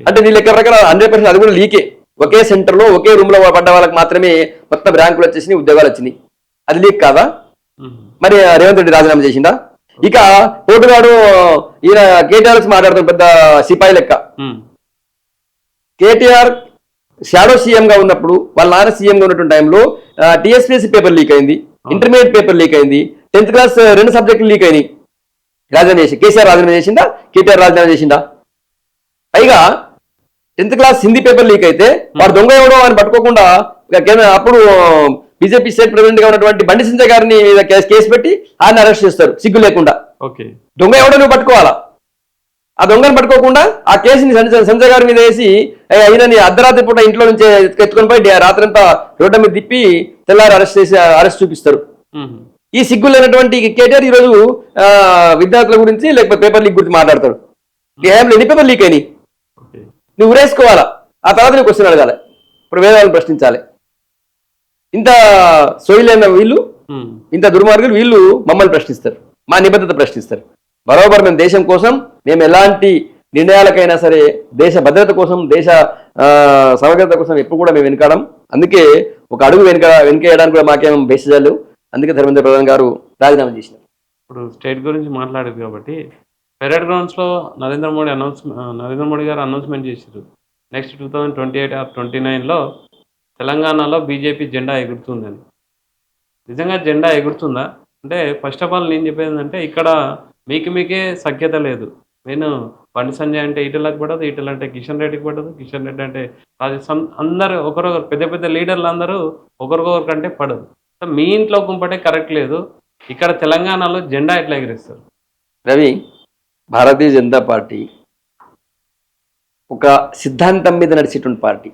అంటే నీ లెక్క ప్రకారం 100% అది కూడా లీకే. ఒకే సెంటర్ లో ఒకే రూమ్ లో పడ్డ వాళ్ళకి మాత్రమే మొత్తం ర్యాంకులు వచ్చేసినాయి, ఉద్యోగాలు వచ్చినాయి. అది లీక్ కాదా? మరి రేవంత్ రెడ్డి రాజీనామా చేసిందా? ఇక పోటుగాడు ఈయన కేటీఆర్ మాట్లాడుతున్న పెద్ద సిపాయి లెక్క. కేటీఆర్ షాడో సీఎం గా ఉన్నప్పుడు, వాళ్ళ నాన్న సీఎం గా ఉన్నటువంటి టైంలో టీఎస్పీఎస్సీ పేపర్ లీక్ అయింది, ఇంటర్మీడియట్ పేపర్ లీక్ అయింది, 10th క్లాస్ 2 సబ్జెక్టులు లీక్ అయినాయి. రాజీనామా చేసి కేసీఆర్ రాజీనామా చేసిందా, కేటీఆర్ రాజీనామా చేసిందా? పైగా 10th class Hindi paper leak అయితే వాడు దొంగ ఎవడో అని పట్టుకోకుండా అప్పుడు బీజేపీ స్టేట్ ప్రెసిడెంట్ గా ఉన్నటువంటి బండి సంజయ్ గారిని కేసు పెట్టి ఆయన అరెస్ట్ చేస్తారు సిగ్గు లేకుండా. దొంగ ఎవడో నువ్వు పట్టుకోవాలా, ఆ దొంగను పట్టుకోకుండా ఆ కేసుని సంజయ్ గారి మీద వేసి ఈయనని అర్ధరాత్రి పూట ఇంట్లో నుంచి ఎత్తుకొని పోయి రాత్రంతా రోడ్డు మీద తిప్పి తెల్లారి అరెస్ట్ చూపిస్తారు. ఈ సిగ్గు లేనటువంటి కేటీఆర్ ఈరోజు విద్యార్థుల గురించి లేకపోతే పేపర్ లీక్ గురించి మాట్లాడతాడు. ఎన్ని పేపర్ లీక్ అయినాయి నువ్వు ఉరేసుకోవాలా, ఆ తర్వాత నువ్వు క్వశ్చన్ అడగాలి, ఇప్పుడు వేరే వాళ్ళని ప్రశ్నించాలి. ఇంత సోయిలైన వీళ్ళు ఇంత దుర్మార్గులు వీళ్ళు మమ్మల్ని ప్రశ్నిస్తారు, మా నిబద్ధత ప్రశ్నిస్తారు. బరోబర్ మేము దేశం కోసం మేము ఎలాంటి నిర్ణయాలకైనా సరే దేశ భద్రత కోసం దేశ సమగ్రత కోసం ఎప్పుడు కూడా మేము వెనకాడం. అందుకే ఒక అడుగు వెనకేయడానికి కూడా మాకేం బేసిజాలు. అందుకే ధర్మేంద్ర ప్రధాన్ గారు రాజీనామా చేసినారు. ఇప్పుడు స్టేట్ గురించి మాట్లాడేది కాబట్టి పెరేడ్ గ్రౌండ్స్లో నరేంద్ర మోడీ గారు అనౌన్స్మెంట్ చేశారు, నెక్స్ట్ 2028 ఆర్ 29లో తెలంగాణలో బీజేపీ జెండా ఎగురుతుందని. నిజంగా జెండా ఎగురుతుందా అంటే ఫస్ట్ ఆఫ్ ఆల్ నేను చెప్పేది ఏంటంటే ఇక్కడ మీకే సఖ్యత లేదు. నేను బండి సంజయ్ అంటే ఈటెలకు పడదు, ఈటెలు అంటే కిషన్ రెడ్డికి పడదు, కిషన్ రెడ్డి అంటే అందరూ ఒకరొకరు పెద్ద పెద్ద లీడర్లు అందరూ ఒకరికొకరి కంటే పడదు. సో మీ ఇంట్లో కుంపటే కరెక్ట్ లేదు, ఇక్కడ తెలంగాణలో జెండా ఎట్లా ఎగిరిస్తారు? రవి, భారతీయ జనతా పార్టీ ఒక సిద్ధాంతం మీద నడిచేటువంటి పార్టీ.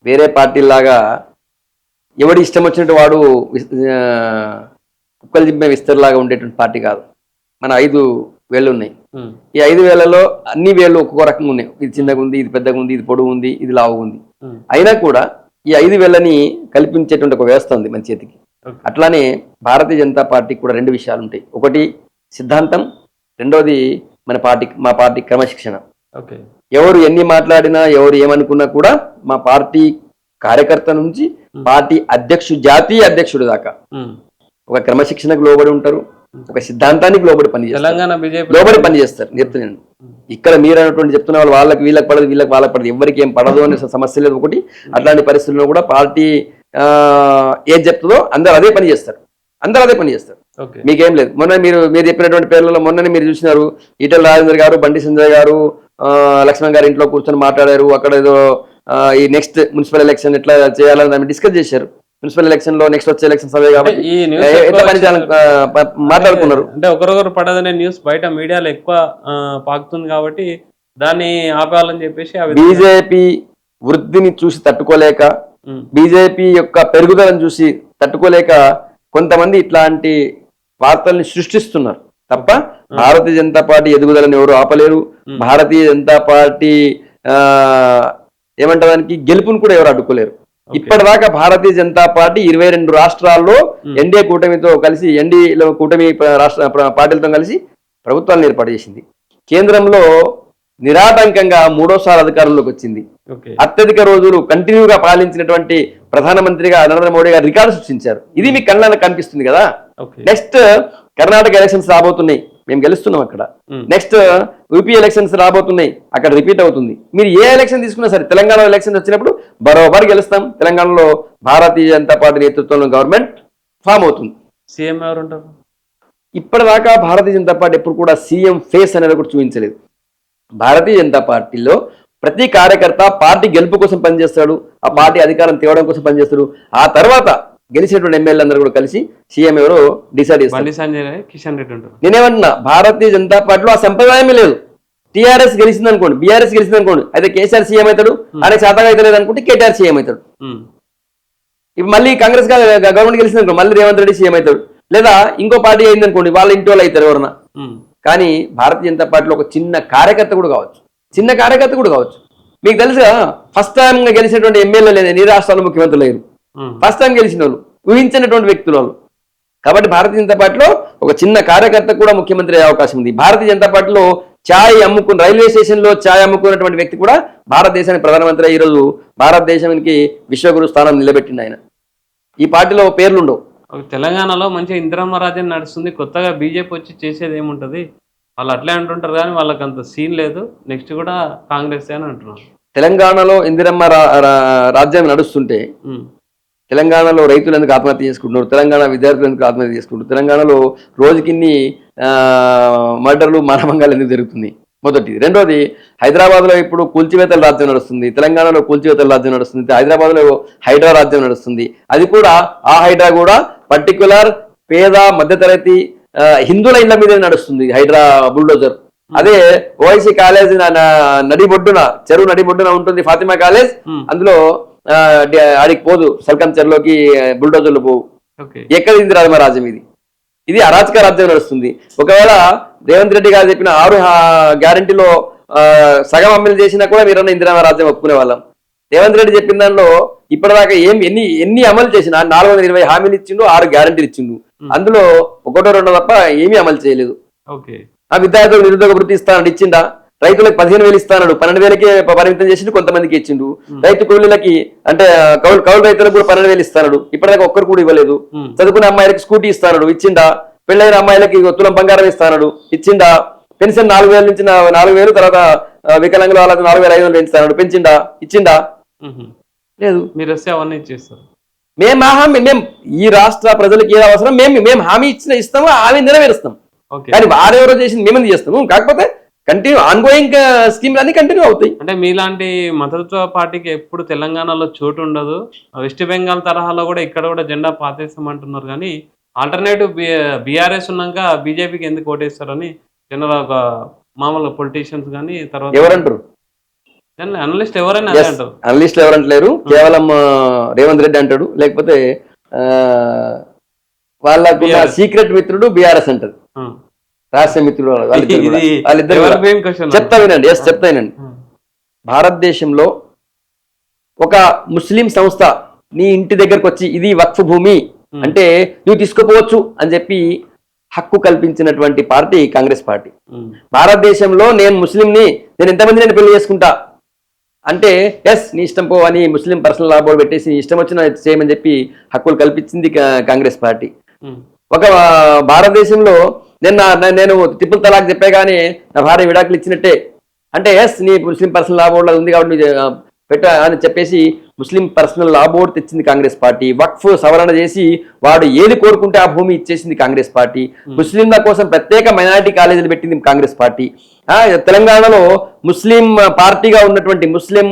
వేరే పార్టీలాగా ఎవడి ఇష్టం వచ్చినట్టు వాడు కుక్కలు జిమ్మే విస్తరలాగా ఉండేటువంటి పార్టీ కాదు. మన 5 వేళ్ళు ఉన్నాయి. ఈ 5 వేళ్లలో అన్ని వేళ్ళు ఒక్కొక్క రకంగా ఉన్నాయి. ఇది చిన్నగా ఉంది, ఇది పెద్దగా ఉంది, ఇది పొడుగు ఉంది, ఇది లావుగా ఉంది. అయినా కూడా ఈ 5 వేళ్ళని కల్పించేటువంటి ఒక వ్యవస్థ ఉంది మన చేతికి. అట్లానే భారతీయ జనతా పార్టీకి కూడా 2 విషయాలు ఉంటాయి. ఒకటి సిద్ధాంతం, రెండోది మా పార్టీ క్రమశిక్షణ. ఎవరు ఎన్ని మాట్లాడినా ఎవరు ఏమనుకున్నా కూడా మా పార్టీ కార్యకర్త నుంచి పార్టీ జాతీయ అధ్యక్షుడు దాకా ఒక క్రమశిక్షణకు లోబడి ఉంటారు, ఒక సిద్ధాంతానికి లోబడి పనిచేస్తారు. చెప్తున్నాను, ఇక్కడ మీరు అన్నటువంటి చెప్తున్న వాళ్ళకి వీళ్ళకి పడదు, వీళ్ళకి వాళ్ళకి పడదు, ఎవరికి ఏం పడదు అనే సమస్య లేదు. ఒకటి అట్లాంటి పరిస్థితుల్లో కూడా పార్టీ ఏది చెప్తుందో అందరూ అదే పని చేస్తారు. మీకేం లేదు. మొన్న మీరు చెప్పినటువంటి పేర్లలో మొన్ననే మీరు చూసినారు, ఈటెల రాజేందర్ గారు, బండి సంజయ్ గారు, లక్ష్మణ్ గారు ఇంట్లో కూర్చొని మాట్లాడారు. అక్కడ ఏదో ఈ నెక్స్ట్ మున్సిపల్ ఎలక్షన్ ఎట్లా చేయాలని డిస్కస్ చేశారు. మున్సిపల్ ఎలక్షన్ లో నెక్స్ట్ వచ్చే ఎలక్షన్స్ అవే కాబట్టి మాట్లాడుకున్నారు. అంటే ఒకరొకరు పడదనే న్యూస్ బయట మీడియాలో ఎక్కువ పాకుతుంది కాబట్టి దాన్ని ఆపాలని చెప్పేసి బీజేపీ వృద్ధిని చూసి తట్టుకోలేక, బీజేపీ యొక్క పెరుగుదలను చూసి తట్టుకోలేక కొంతమంది ఇట్లాంటి వార్తల్ని సృష్టిస్తున్నారు తప్ప భారతీయ జనతా పార్టీ ఎదుగుదలను ఎవరు ఆపలేరు. భారతీయ జనతా పార్టీ ఏమంటానికి గెలుపును కూడా ఎవరు అడ్డుకోలేరు. ఇప్పటిదాకా భారతీయ జనతా పార్టీ 22 రాష్ట్రాల్లో ఎన్డీఏ కూటమితో కలిసి, ఎన్డీఏలో కూటమి రాష్ట్ర పార్టీలతో కలిసి ప్రభుత్వాలను ఏర్పాటు చేసింది. కేంద్రంలో నిరాటంకంగా 3వ సారి అధికారంలోకి వచ్చింది. అత్యధిక రోజులు కంటిన్యూగా పాలించినటువంటి ప్రధానమంత్రిగా నరేంద్ర మోడీ గారు రికార్డు సృష్టించారు. ఇది మీ కళ్ళకు కనిపిస్తుంది కదా. నెక్స్ట్ కర్ణాటక ఎలక్షన్స్ రాబోతున్నాయి, మేము గెలుస్తున్నాం అక్కడ. నెక్స్ట్ యూపీ ఎలక్షన్స్ రాబోతున్నాయి, అక్కడ రిపీట్ అవుతుంది. మీరు ఏ ఎలక్షన్ తీసుకున్నా సరే తెలంగాణ ఎలక్షన్స్ వచ్చినప్పుడు బరోబర్ గెలుస్తాం. తెలంగాణలో భారతీయ జనతా పార్టీ నేతృత్వంలో గవర్నమెంట్ ఫామ్ అవుతుంది. సీఎం ఎవరు ఉంటారు? ఇప్పటిదాకా భారతీయ జనతా పార్టీ ఎప్పుడు కూడా సీఎం ఫేస్ అనేది కూడా చూపించలేదు. భారతీయ జనతా పార్టీలో ప్రతి కార్యకర్త పార్టీ గెలుపు కోసం పనిచేస్తాడు, ఆ పార్టీ అధికారం తేవడం కోసం పనిచేస్తాడు. ఆ తర్వాత గెలిచినటువంటి ఎమ్మెల్యే అందరూ కూడా కలిసి సీఎం ఎవరో డిసైడ్ చేస్తారు. నేనేమంటున్నా, భారతీయ జనతా పార్టీలో ఆ సంప్రదాయమే లేదు. టీఆర్ఎస్ గెలిచింది అనుకోండి, బీఆర్ఎస్ గెలిచింది అనుకోండి, అయితే కేసీఆర్ సీఎం అవుతాడు, ఆయనకు శాతం అయితే లేదు అనుకుంటే కేటీఆర్ సీఎం అవుతాడు. ఇప్పుడు మళ్ళీ కాంగ్రెస్ గవర్నమెంట్ గెలిచింది అనుకోండి, మళ్ళీ రేవంత్ రెడ్డి సీఎం అవుతాడు. లేదా ఇంకో పార్టీ అయింది అనుకోండి, వాళ్ళ ఇంటి వాళ్ళు అవుతారు ఎవరన్నా. కానీ భారతీయ జనతా పార్టీలో ఒక చిన్న కార్యకర్త కూడా కావచ్చు. మీకు తెలుసుగా, ఫస్ట్ టైం గెలిచినటువంటి ఎమ్మెల్యే లేదు, ఎన్ని రాష్ట్రాల్లో ముఖ్యమంత్రులు లేరు. ఫస్ట్ టైం గెలిచిన వాళ్ళు, ఊహించినటువంటి వ్యక్తులు వాళ్ళు. కాబట్టి భారతీయ జనతా పార్టీలో ఒక చిన్న కార్యకర్త కూడా ముఖ్యమంత్రి అయ్యే అవకాశం ఉంది. భారతీయ జనతా పార్టీలో రైల్వే స్టేషన్ లో ఛాయ్ అమ్ముకున్నటువంటి వ్యక్తి కూడా భారతదేశానికి ప్రధానమంత్రి. ఈరోజు భారతదేశానికి విశ్వగురు స్థానం నిలబెట్టింది ఆయన. ఈ పార్టీలో పేర్లుండవు. తెలంగాణలో మంచిగా ఇందిరమ్మ రాజ్యం నడుస్తుంది, కొత్తగా బీజేపీ వచ్చి చేసేది ఏముంటది? వాళ్ళు అట్లే అంటుంటారు కానీ వాళ్ళకి అంత సీన్ లేదు. నెక్స్ట్ కూడా కాంగ్రెస్ అని అంటున్నారు. తెలంగాణలో ఇందిరమ్మ రాజ్యం నడుస్తుంటే తెలంగాణలో రైతులు ఎందుకు ఆత్మహత్య చేసుకుంటున్నారు, తెలంగాణ విద్యార్థులు ఎందుకు ఆత్మహత్య చేసుకుంటున్నారు, తెలంగాణలో రోజుకిన్ని మర్డర్లు మానభంగాలు ఎందుకు జరుగుతుంది? మొదటిది. రెండోది, హైదరాబాద్లో ఇప్పుడు కూల్చివేతల రాజ్యం నడుస్తుంది, తెలంగాణలో కూల్చివేతల రాజ్యం నడుస్తుంది, హైదరాబాద్లో హైడ్రా రాజ్యం నడుస్తుంది. అది కూడా ఆ హైడ్రా కూడా పర్టికులర్ పేద మధ్యతరగతి హిందువుల ఇళ్ల మీద నడుస్తుంది హైడ్రా బుల్డోజర్. అదే ఓఐసీ కాలేజ్ చెరువు నడిబొడ్డున ఉంటుంది ఫాతిమా కాలేజ్, అందులో ఆడికి పోదు, సల్కం చెరువులోకి బుల్డోజర్లు పోవు. ఎక్కడ ఇందిరామ రాజ్యం ఇది అరాచక రాజ్యం నడుస్తుంది. ఒకవేళ రేవంత్ రెడ్డి గారు చెప్పిన 6 గ్యారంటీలో సగం అమలు చేసినా కూడా మీరన్నా ఇందిరామ రాజ్యం ఒప్పుకునే వాళ్ళం. రేవంత్ రెడ్డి చెప్పిన దానిలో ఇప్పటిదాకా ఎన్ని అమలు చేసిన 420 హామీలు ఇచ్చిండు, 6 గ్యారంటీలు ఇచ్చిండు. అందులో ఒకటో రెండో తప్ప ఏమీ అమలు చేయలేదు. ఆ విద్యార్థులకు నిరుద్యోగ వృత్తి ఇస్తానని ఇచ్చిండా? రైతులకు 15,000 ఇస్తాడు, 12,000కే పరిమితం చేసిండు, కొంతమందికి ఇచ్చిండు. రైతు కూలీలకి అంటే కౌలు రైతులకు కూడా 12,000 ఇస్తాడు, ఇప్పటిదాకా ఒక్కరు కూడా ఇవ్వలేదు. చదువుకునే అమ్మాయిలకి స్కూటీ ఇస్తాడు, ఇచ్చిండా? పెళ్ళైన అమ్మాయిలకి తులం బంగారం ఇస్తాడు, ఇచ్చిండా? పెన్షన్ 4,000 నుంచి 4,000, తర్వాత వికలాంగుల వాళ్ళకి 4,500 పెంచుతాడు, పెంచిండా? ఇచ్చిండా? లేదు. మీరు వస్తే అవన్నీ ఇచ్చేస్తారు. మేము ఈ రాష్ట్ర ప్రజలకు ఏది అవసరం మేము హామీ ఇస్తాము, హామీ నెరవేరుస్తాం. కానీ వారెవరో చేసింది మేమెందుకు చేస్తాము? కాకపోతే కంటిన్యూ ఆన్గోయింగ్ స్కీమ్లు అన్ని కంటిన్యూ అవుతాయి. అంటే మీలాంటి మతతత్వ పార్టీకి ఎప్పుడు తెలంగాణలో చోటు ఉండదు. వెస్ట్ బెంగాల్ తరహాలో కూడా ఇక్కడ కూడా జెండా పాతేస్తామంటున్నారు, కానీ ఆల్టర్నేటివ్ బీఆర్ఎస్ ఉన్నాక బీజేపీకి ఎందుకు ఓటేస్తారని జనరల్ ఒక మామూలు పొలిటీషియన్స్ కానీ తర్వాత ఎవరంటారు? అనలిస్ట్ ఎవరైనా అదే అంటారు. అనలిస్ట్ ఎవరంటలేరు, కేవలం రేవంత్ రెడ్డి అంటాడు, లేకపోతే వాళ్ళకు సీక్రెట్ మిత్రుడు బీఆర్ఎస్ అంటారు, రహస్య మిత్రుడు వాళ్ళిద్దరు. చెప్తా వినండి. భారతదేశంలో ఒక ముస్లిం సంస్థ నీ ఇంటి దగ్గరకు వచ్చి ఇది వక్ఫ్ భూమి అంటే నువ్వు తీసుకుపోవచ్చు అని చెప్పి హక్కు కల్పించినటువంటి పార్టీ కాంగ్రెస్ పార్టీ. భారతదేశంలో నేను ముస్లింని, నేను ఎంతమంది నేను పెళ్లి చేసుకుంటా అంటే ఎస్ నీ ఇష్టం పో అని ముస్లిం పర్సనల్ లా బోర్డు పెట్టేసి ఇష్టం వచ్చిన చేయమని చెప్పి హక్కులు కల్పించింది కాంగ్రెస్ పార్టీ. ఒక భారతదేశంలో నేను ట్రిపుల్ తలాక్ చెప్పే కానీ నా భార్య విడాకులు ఇచ్చినట్టే అంటే ఎస్ నీ ముస్లిం పర్సనల్ లా బోర్డులో ఉంది కాబట్టి పెట్ట అని చెప్పేసి ముస్లిం పర్సనల్ లా బోర్డు తెచ్చింది కాంగ్రెస్ పార్టీ. వక్ఫ్ సవరణ చేసి వాడు ఏది కోరుకుంటే ఆ భూమి ఇచ్చేసింది కాంగ్రెస్ పార్టీ. ముస్లింల కోసం ప్రత్యేక మైనారిటీ కాలేజీలు పెట్టింది కాంగ్రెస్ పార్టీ. తెలంగాణలో ముస్లిం పార్టీగా ఉన్నటువంటి ముస్లిం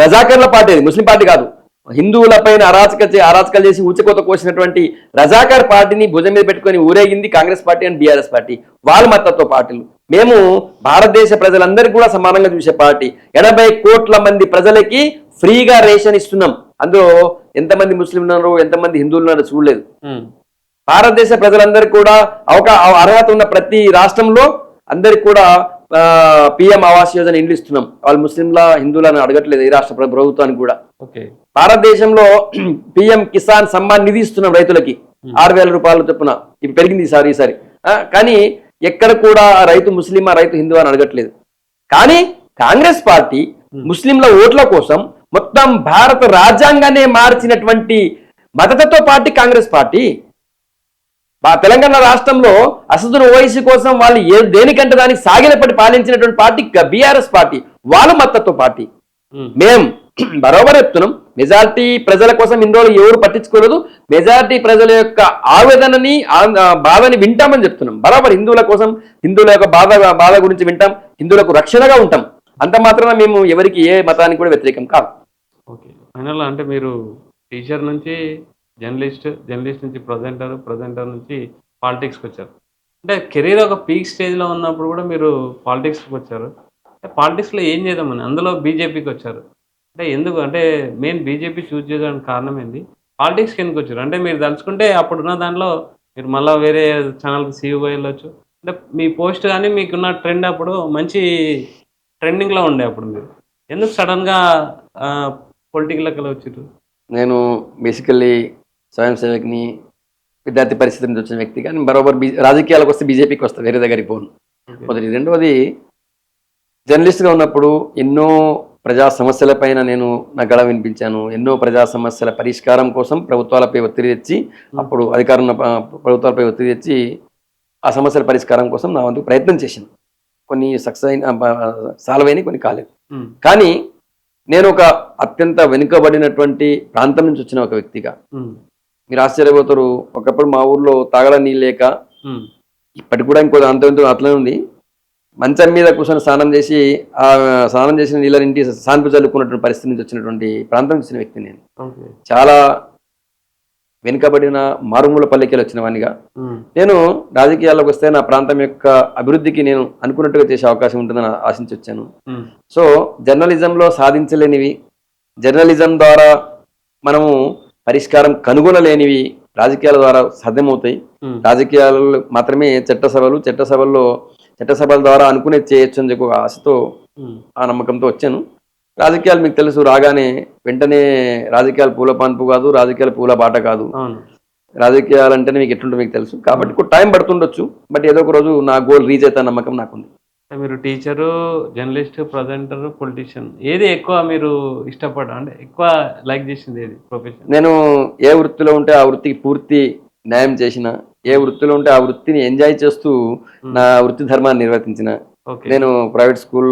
రజాకర్ల పార్టీ, అది ముస్లిం పార్టీ కాదు, హిందువుల పైన అరాచకాలు చేసి ఊచకోత కోసినటువంటి రజాకర్ పార్టీని భుజం మీద పెట్టుకొని ఊరేగింది Congress party and BRS party. వాళ్ళ మద్దతు పార్టీలు. మేము భారతదేశ ప్రజలందరికీ కూడా సమానంగా చూసే పార్టీ. 80 కోట్ల మంది ప్రజలకి ఫ్రీగా రేషన్ ఇస్తున్నాం. అందులో ఎంతమంది ముస్లింలు ఉన్నారు, ఎంతమంది హిందువులు ఉన్నారో చూడలేదు. భారతదేశ ప్రజలందరికీ కూడా అర్హత ఉన్న ప్రతి రాష్ట్రంలో అందరికి కూడా పిఎం ఆవాస్ యోజన ఇండ్లు ఇస్తున్నాం. వాళ్ళు ముస్లింల హిందువులను అడగట్లేదు ఈ రాష్ట్ర ప్రభుత్వానికి కూడా. భారతదేశంలో పిఎం కిసాన్ సమ్మాన్ నిధి ఇస్తున్నాం రైతులకి 6,000 రూపాయల చొప్పున. ఇవి పెరిగింది ఈసారి. కానీ ఎక్కడ కూడా రైతు ముస్లిం రైతు హిందూ అని అడగట్లేదు. కానీ కాంగ్రెస్ పార్టీ ముస్లింల ఓట్ల కోసం మొత్తం భారత రాజ్యాంగాన్ని మార్చినటువంటి మతతత్వ పార్టీ కాంగ్రెస్ పార్టీ. తెలంగాణ రాష్ట్రంలో అసదుల్ ఓవైసీ కోసం వాళ్ళు దేనికంటే దానికి సాగిలపడి పాలించినటువంటి పార్టీ బీఆర్ఎస్ పార్టీ. వాళ్ళు మతతత్వ పార్టీ. మేం బరోబర్ చెప్తున్నాం, మెజారిటీ ప్రజల కోసం ఇన్ని రోజులు ఎవరు పట్టించుకోలేదు. మెజారిటీ ప్రజల యొక్క ఆవేదనని బాధని వింటామని చెప్తున్నాం. బరాబర్ హిందువుల కోసం, హిందువుల యొక్క బాధ గురించి వింటాం, హిందువులకు రక్షణగా ఉంటాం. అంత మాత్రాన మేము ఎవరికి ఏ మతానికి కూడా వ్యతిరేకం కాదు. ఓకే, ఫైనల్ అంటే మీరు టీచర్ నుంచి జర్నలిస్ట్ నుంచి ప్రజెంటర్ నుంచి పాలిటిక్స్కి వచ్చారు. అంటే కెరీర్ ఒక పీక్ స్టేజ్లో ఉన్నప్పుడు కూడా మీరు పాలిటిక్స్కి వచ్చారు. పాలిటిక్స్లో ఏం చేద్దామని అందులో బీజేపీకి వచ్చారు. అంటే ఎందుకు, అంటే మెయిన్ బీజేపీ చూజ్ చేయడానికి కారణం ఏంది? పాలిటిక్స్కి ఎందుకు వచ్చారు? అంటే మీరు తలుచుకుంటే అప్పుడున్న దానిలో మీరు మళ్ళీ వేరే ఛానల్కి సీఈఓగా వెళ్ళొచ్చు. అంటే మీ పోస్ట్ కానీ మీకున్న ట్రెండ్ అప్పుడు మంచి ట్రెండింగ్లో ఉండే. అప్పుడు మీరు ఎందుకు సడన్గా పొలిటికల్లోకి వచ్చారు? నేను బేసికల్లీ స్వయం సేవకుని, విద్యార్థి పరిస్థితి నుంచి వచ్చిన వ్యక్తి. కానీ బరోబర్ రాజకీయాలకు వస్తే బీజేపీకి వస్తే వేరే దగ్గరికి పోను. మొదటి. రెండవది, జర్నలిస్ట్గా ఉన్నప్పుడు ఎన్నో ప్రజా సమస్యలపైన నేను నా గళ వినిపించాను. ఎన్నో ప్రజా సమస్యల పరిష్కారం కోసం ప్రభుత్వాలపై ఒత్తిడి తెచ్చి, అప్పుడు అధికారం ప్రభుత్వాలపై ఒత్తిడి తెచ్చి ఆ సమస్యల పరిష్కారం కోసం నా వంతు ప్రయత్నం చేశాను. కొన్ని సక్సెస్ అయిన, సాల్వ్ అయినాయి, కొన్ని కాలేదు. కానీ నేను ఒక అత్యంత వెనుకబడినటువంటి ప్రాంతం నుంచి వచ్చిన ఒక వ్యక్తిగా మీరు ఆశ్చర్యపోతారు. ఒకప్పుడు మా ఊర్లో తాగడ నీళ్ళు లేక, ఇప్పటికి కూడా ఇంకో అంత అట్లనే ఉంది, మంచం మీద కూర్చొని స్నానం చేసి ఆ స్నానం చేసిన నీళ్ళనింటి సాన్పు చల్లుకున్నటువంటి పరిస్థితి నుంచి వచ్చినటువంటి ప్రాంతం వచ్చిన వ్యక్తి నేను. చాలా వెనుకబడిన మారుమూల పల్లెకి వచ్చిన వాడిగా నేను రాజకీయాల్లోకి వస్తే నా ప్రాంతం యొక్క అభివృద్ధికి నేను అనుకున్నట్టుగా చేసే అవకాశం ఉంటుందని ఆశించి వచ్చాను. సో జర్నలిజంలో సాధించలేనివి, జర్నలిజం ద్వారా మనము పరిష్కారం కనుగొనలేనివి రాజకీయాల ద్వారా సాధ్యమవుతాయి. రాజకీయాలు మాత్రమే చట్టసభల ద్వారా అనుకునే చేయొచ్చు అని చెప్పి ఆశతో, ఆ నమ్మకంతో వచ్చాను. రాజకీయాలు మీకు తెలుసు, రాగానే వెంటనే రాజకీయాలు పూల పాన్పు కాదు, రాజకీయాలు పూల బాట కాదు. అవును. రాజకీయాలు అంటేనే మీకు ఎట్లుంటే మీకు తెలుసు, కాబట్టి కొంచెం టైం పడుతుండొచ్చు. బట్ ఏదో ఒక రోజు నా గోల్ రీచ్ అవుతా నమ్మకం నాకుంది. మీరు టీచరు, జర్నలిస్ట్, ప్రజెంటర్, పొలిటీషియన్ ఏది ఎక్కువ మీరు అంటే ఎక్కువ లైక్ చేసింది ఏది ప్రొఫెషన్? నేను ఏ వృత్తిలో ఉంటే ఆ వృత్తికి పూర్తి న్యాయం చేసిన, ఏ వృత్తిలో ఉంటే ఆ వృత్తిని ఎంజాయ్ చేస్తూ నా వృత్తి ధర్మాన్ని నిర్వర్తించిన. ఓకే. నేను ప్రైవేట్ స్కూల్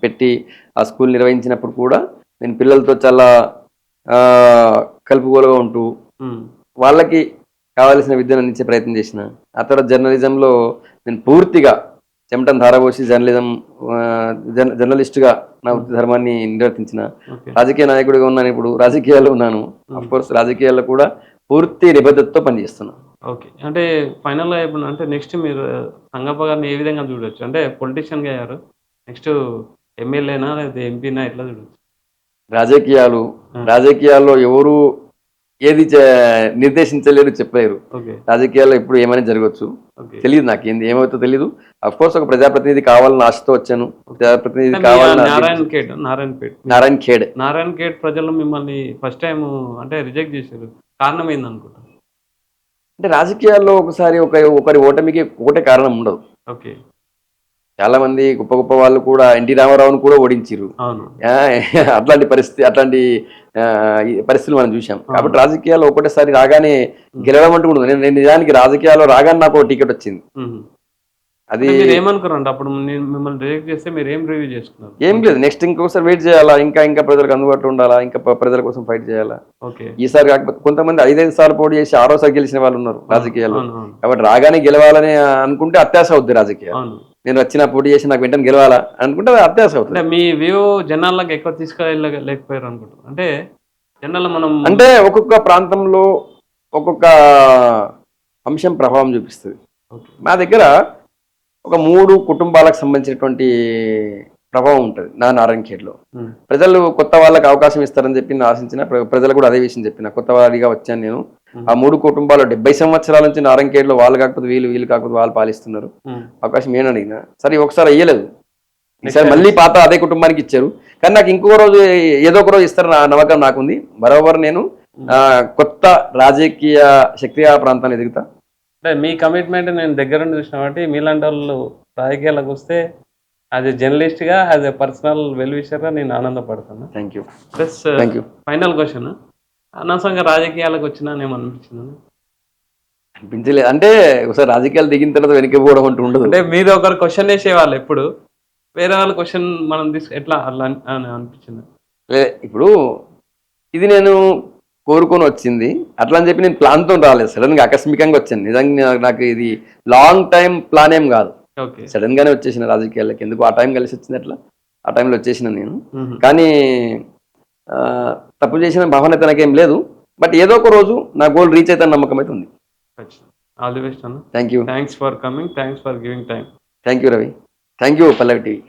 పెట్టి ఆ స్కూల్ నిర్వహించినప్పుడు కూడా నేను పిల్లలతో చాలా కలుపుగోలుగా ఉంటూ వాళ్ళకి కావాల్సిన విద్యను అందించే ప్రయత్నం చేసిన. ఆ తర్వాత జర్నలిజంలో నేను పూర్తిగా చెమటను ధారపోసి జర్నలిస్ట్గా నా వృత్తి ధర్మాన్ని నిర్వర్తించిన. రాజకీయ నాయకుడిగా ఉన్నాను, ఇప్పుడు రాజకీయాల్లో ఉన్నాను. అఫ్ కోర్స్ రాజకీయాల్లో కూడా పూర్తి నిబద్ధతతో పనిచేస్తున్నాను. ఓకే. అంటే ఫైనల్‌గా ఇప్పుడు అంటే నెక్స్ట్ మీరు సంగప్ప గారిని ఏ విధంగా చూడొచ్చు? అంటే పొలిటీషియన్‌గా అయ్యారు. నెక్స్ట్ ఎమ్మెల్యేనా లేకపోతే ఎంపీనా ఎట్లా చూడొచ్చు? రాజకీయాల్లో ఎవరు ఏది నిర్దేశించలేరు, చెప్పలేరు. ఓకే. రాజకీయాల్లో ఎప్పుడు ఏమైనా జరగవచ్చు, ఓకే. తెలియదు, నాకు ఏమవుతుందో తెలియదు. అఫ్ కోర్స్ ఒక ప్రజాప్రతినిధి కావాలని ఆశతో వచ్చాను. ప్రజాప్రతినిధి కావాలని నారాయణ ఖేడ్ ప్రజలు మిమ్మల్ని ఫస్ట్ టైం అంటే రిజెక్ట్ చేశారు. కారణం ఏందనుకుంటా? అంటే రాజకీయాల్లో ఒకసారి ఒకరి ఓటమికి ఒకటే కారణం ఉండదు. ఓకే. చాలా మంది గొప్ప గొప్ప వాళ్ళు కూడా ఎన్టీ రామారావును కూడా ఓడించారు. అట్లాంటి పరిస్థితులు మనం చూసాం. కాబట్టి రాజకీయాల్లో ఒకటేసారి రాగానే గెలవడం అంటూ ఉండదు. నేను నిజానికి రాజకీయాల్లో రాగానే నాకు టికెట్ వచ్చింది. అది ఏమనుకున్నారండి అప్పుడు మిమ్మల్ని రిజెక్ట్ చేస్తే మీరు ఏం రివ్యూ చేసుకున్నారు? ఏం లేదు, నెక్స్ట్ ఇంకోసారి వెయిట్ చేయాలా, ఇంకా ప్రజలకు అందుబాటులో ఉండాలా, ఇంకా ప్రజల కోసం ఫైట్ చేయాలా. ఈసారి కాకపోతే కొంతమంది 5 సార్లు పోటీ చేసి 6వ సారి గెలిచిన వాళ్ళు ఉన్నారు రాజకీయాల్లో. కాబట్టి రాగానే గెలవాలని అనుకుంటే అత్యాశ అవుద్ది రాజకీయాలు. నేను వచ్చిన పోటీ చేసి నాకు వెంటనే గెలవాలా అనుకుంటే అది అత్యాశ అవుతుంది. మీ వ్యూ జనాలకు ఎక్కువ తీసుకెళ్ళలేకపోయారు అనుకుంటారు. అంటే జనాలు అంటే ఒక్కొక్క ప్రాంతంలో ఒక్కొక్క అంశం ప్రభావం చూపిస్తుంది. మా దగ్గర ఒక 3 కుటుంబాలకు సంబంధించినటువంటి ప్రభావం ఉంటుంది నా నారాయణ ఖేడ్లో. ప్రజలు కొత్త వాళ్ళకి అవకాశం ఇస్తారని చెప్పి ఆశించిన, ప్రజలు కూడా అదే విషయం చెప్పిన. కొత్త వారిగా వచ్చాను నేను. ఆ 3 కుటుంబాలు 70 సంవత్సరాల నుంచి నారాయణ ఖేడ్లో వాళ్ళు కాకపోతే వీళ్ళు కాకపోతే వాళ్ళు పాలిస్తున్నారు. అవకాశం ఏమని అడిగినా సరే ఒకసారి అయ్యలేదు, ఈసారి మళ్ళీ పాత అదే కుటుంబానికి ఇచ్చారు. కానీ నాకు ఇంకో రోజు ఏదో ఒక రోజు ఇస్తారని నమ్మకం నాకుంది. బరోబర్ నేను కొత్త రాజకీయ శక్తిగా ప్రాంతాన్ని ఎదుగుతా. అంటే మీ కమిట్మెంట్ నేను దగ్గర నుండి చూసిన కాబట్టి మీలాంటి వాళ్ళు రాజకీయాలకు వస్తే యాజ్ ఎ జర్నలిస్ట్గా, యాజ్ ఎ పర్సనల్ వెల్ విషర్గా నేను ఆనందపడతాను. Thank you. Plus final question, అనవసరంగా రాజకీయాలకు వచ్చినా ఏమనిపించింది? అనిపించలేదు. అంటే ఒకసారి రాజకీయాలు దిగిన తర్వాత వెనకపోవడం అంటూ ఉండదు. అంటే మీరు ఒకరు క్వశ్చన్ వేసేవాళ్ళు, ఎప్పుడు వేరే వాళ్ళ క్వశ్చన్ మనం ఎట్లా అట్లా అనిపించింది? ఇప్పుడు ఇది నేను కోరుకొని వచ్చింది అట్లా అని చెప్పి నేను ప్లాన్తో రాలేదు, సడన్గా ఆకస్మికంగా వచ్చాను. నిజంగా నాకు ఇది లాంగ్ టైం ప్లాన్ ఏం కాదు, సడన్ గానే వచ్చేసిన రాజకీయాలకి. ఎందుకు ఆ టైం కలిసి వచ్చింది, అట్లా ఆ టైంలో వచ్చేసిన నేను. కానీ తప్పు చేసిన భావన అయితే నాకేం లేదు. బట్ ఏదో ఒక రోజు నా గోల్ రీచ్ అయితే నమ్మకం అయితే ఉంది. ఆల్ ది బెస్ట్ అన్న. Thank you. Thanks for coming. Thanks for giving time. Thank you Ravi. Thank you Pallavi TV.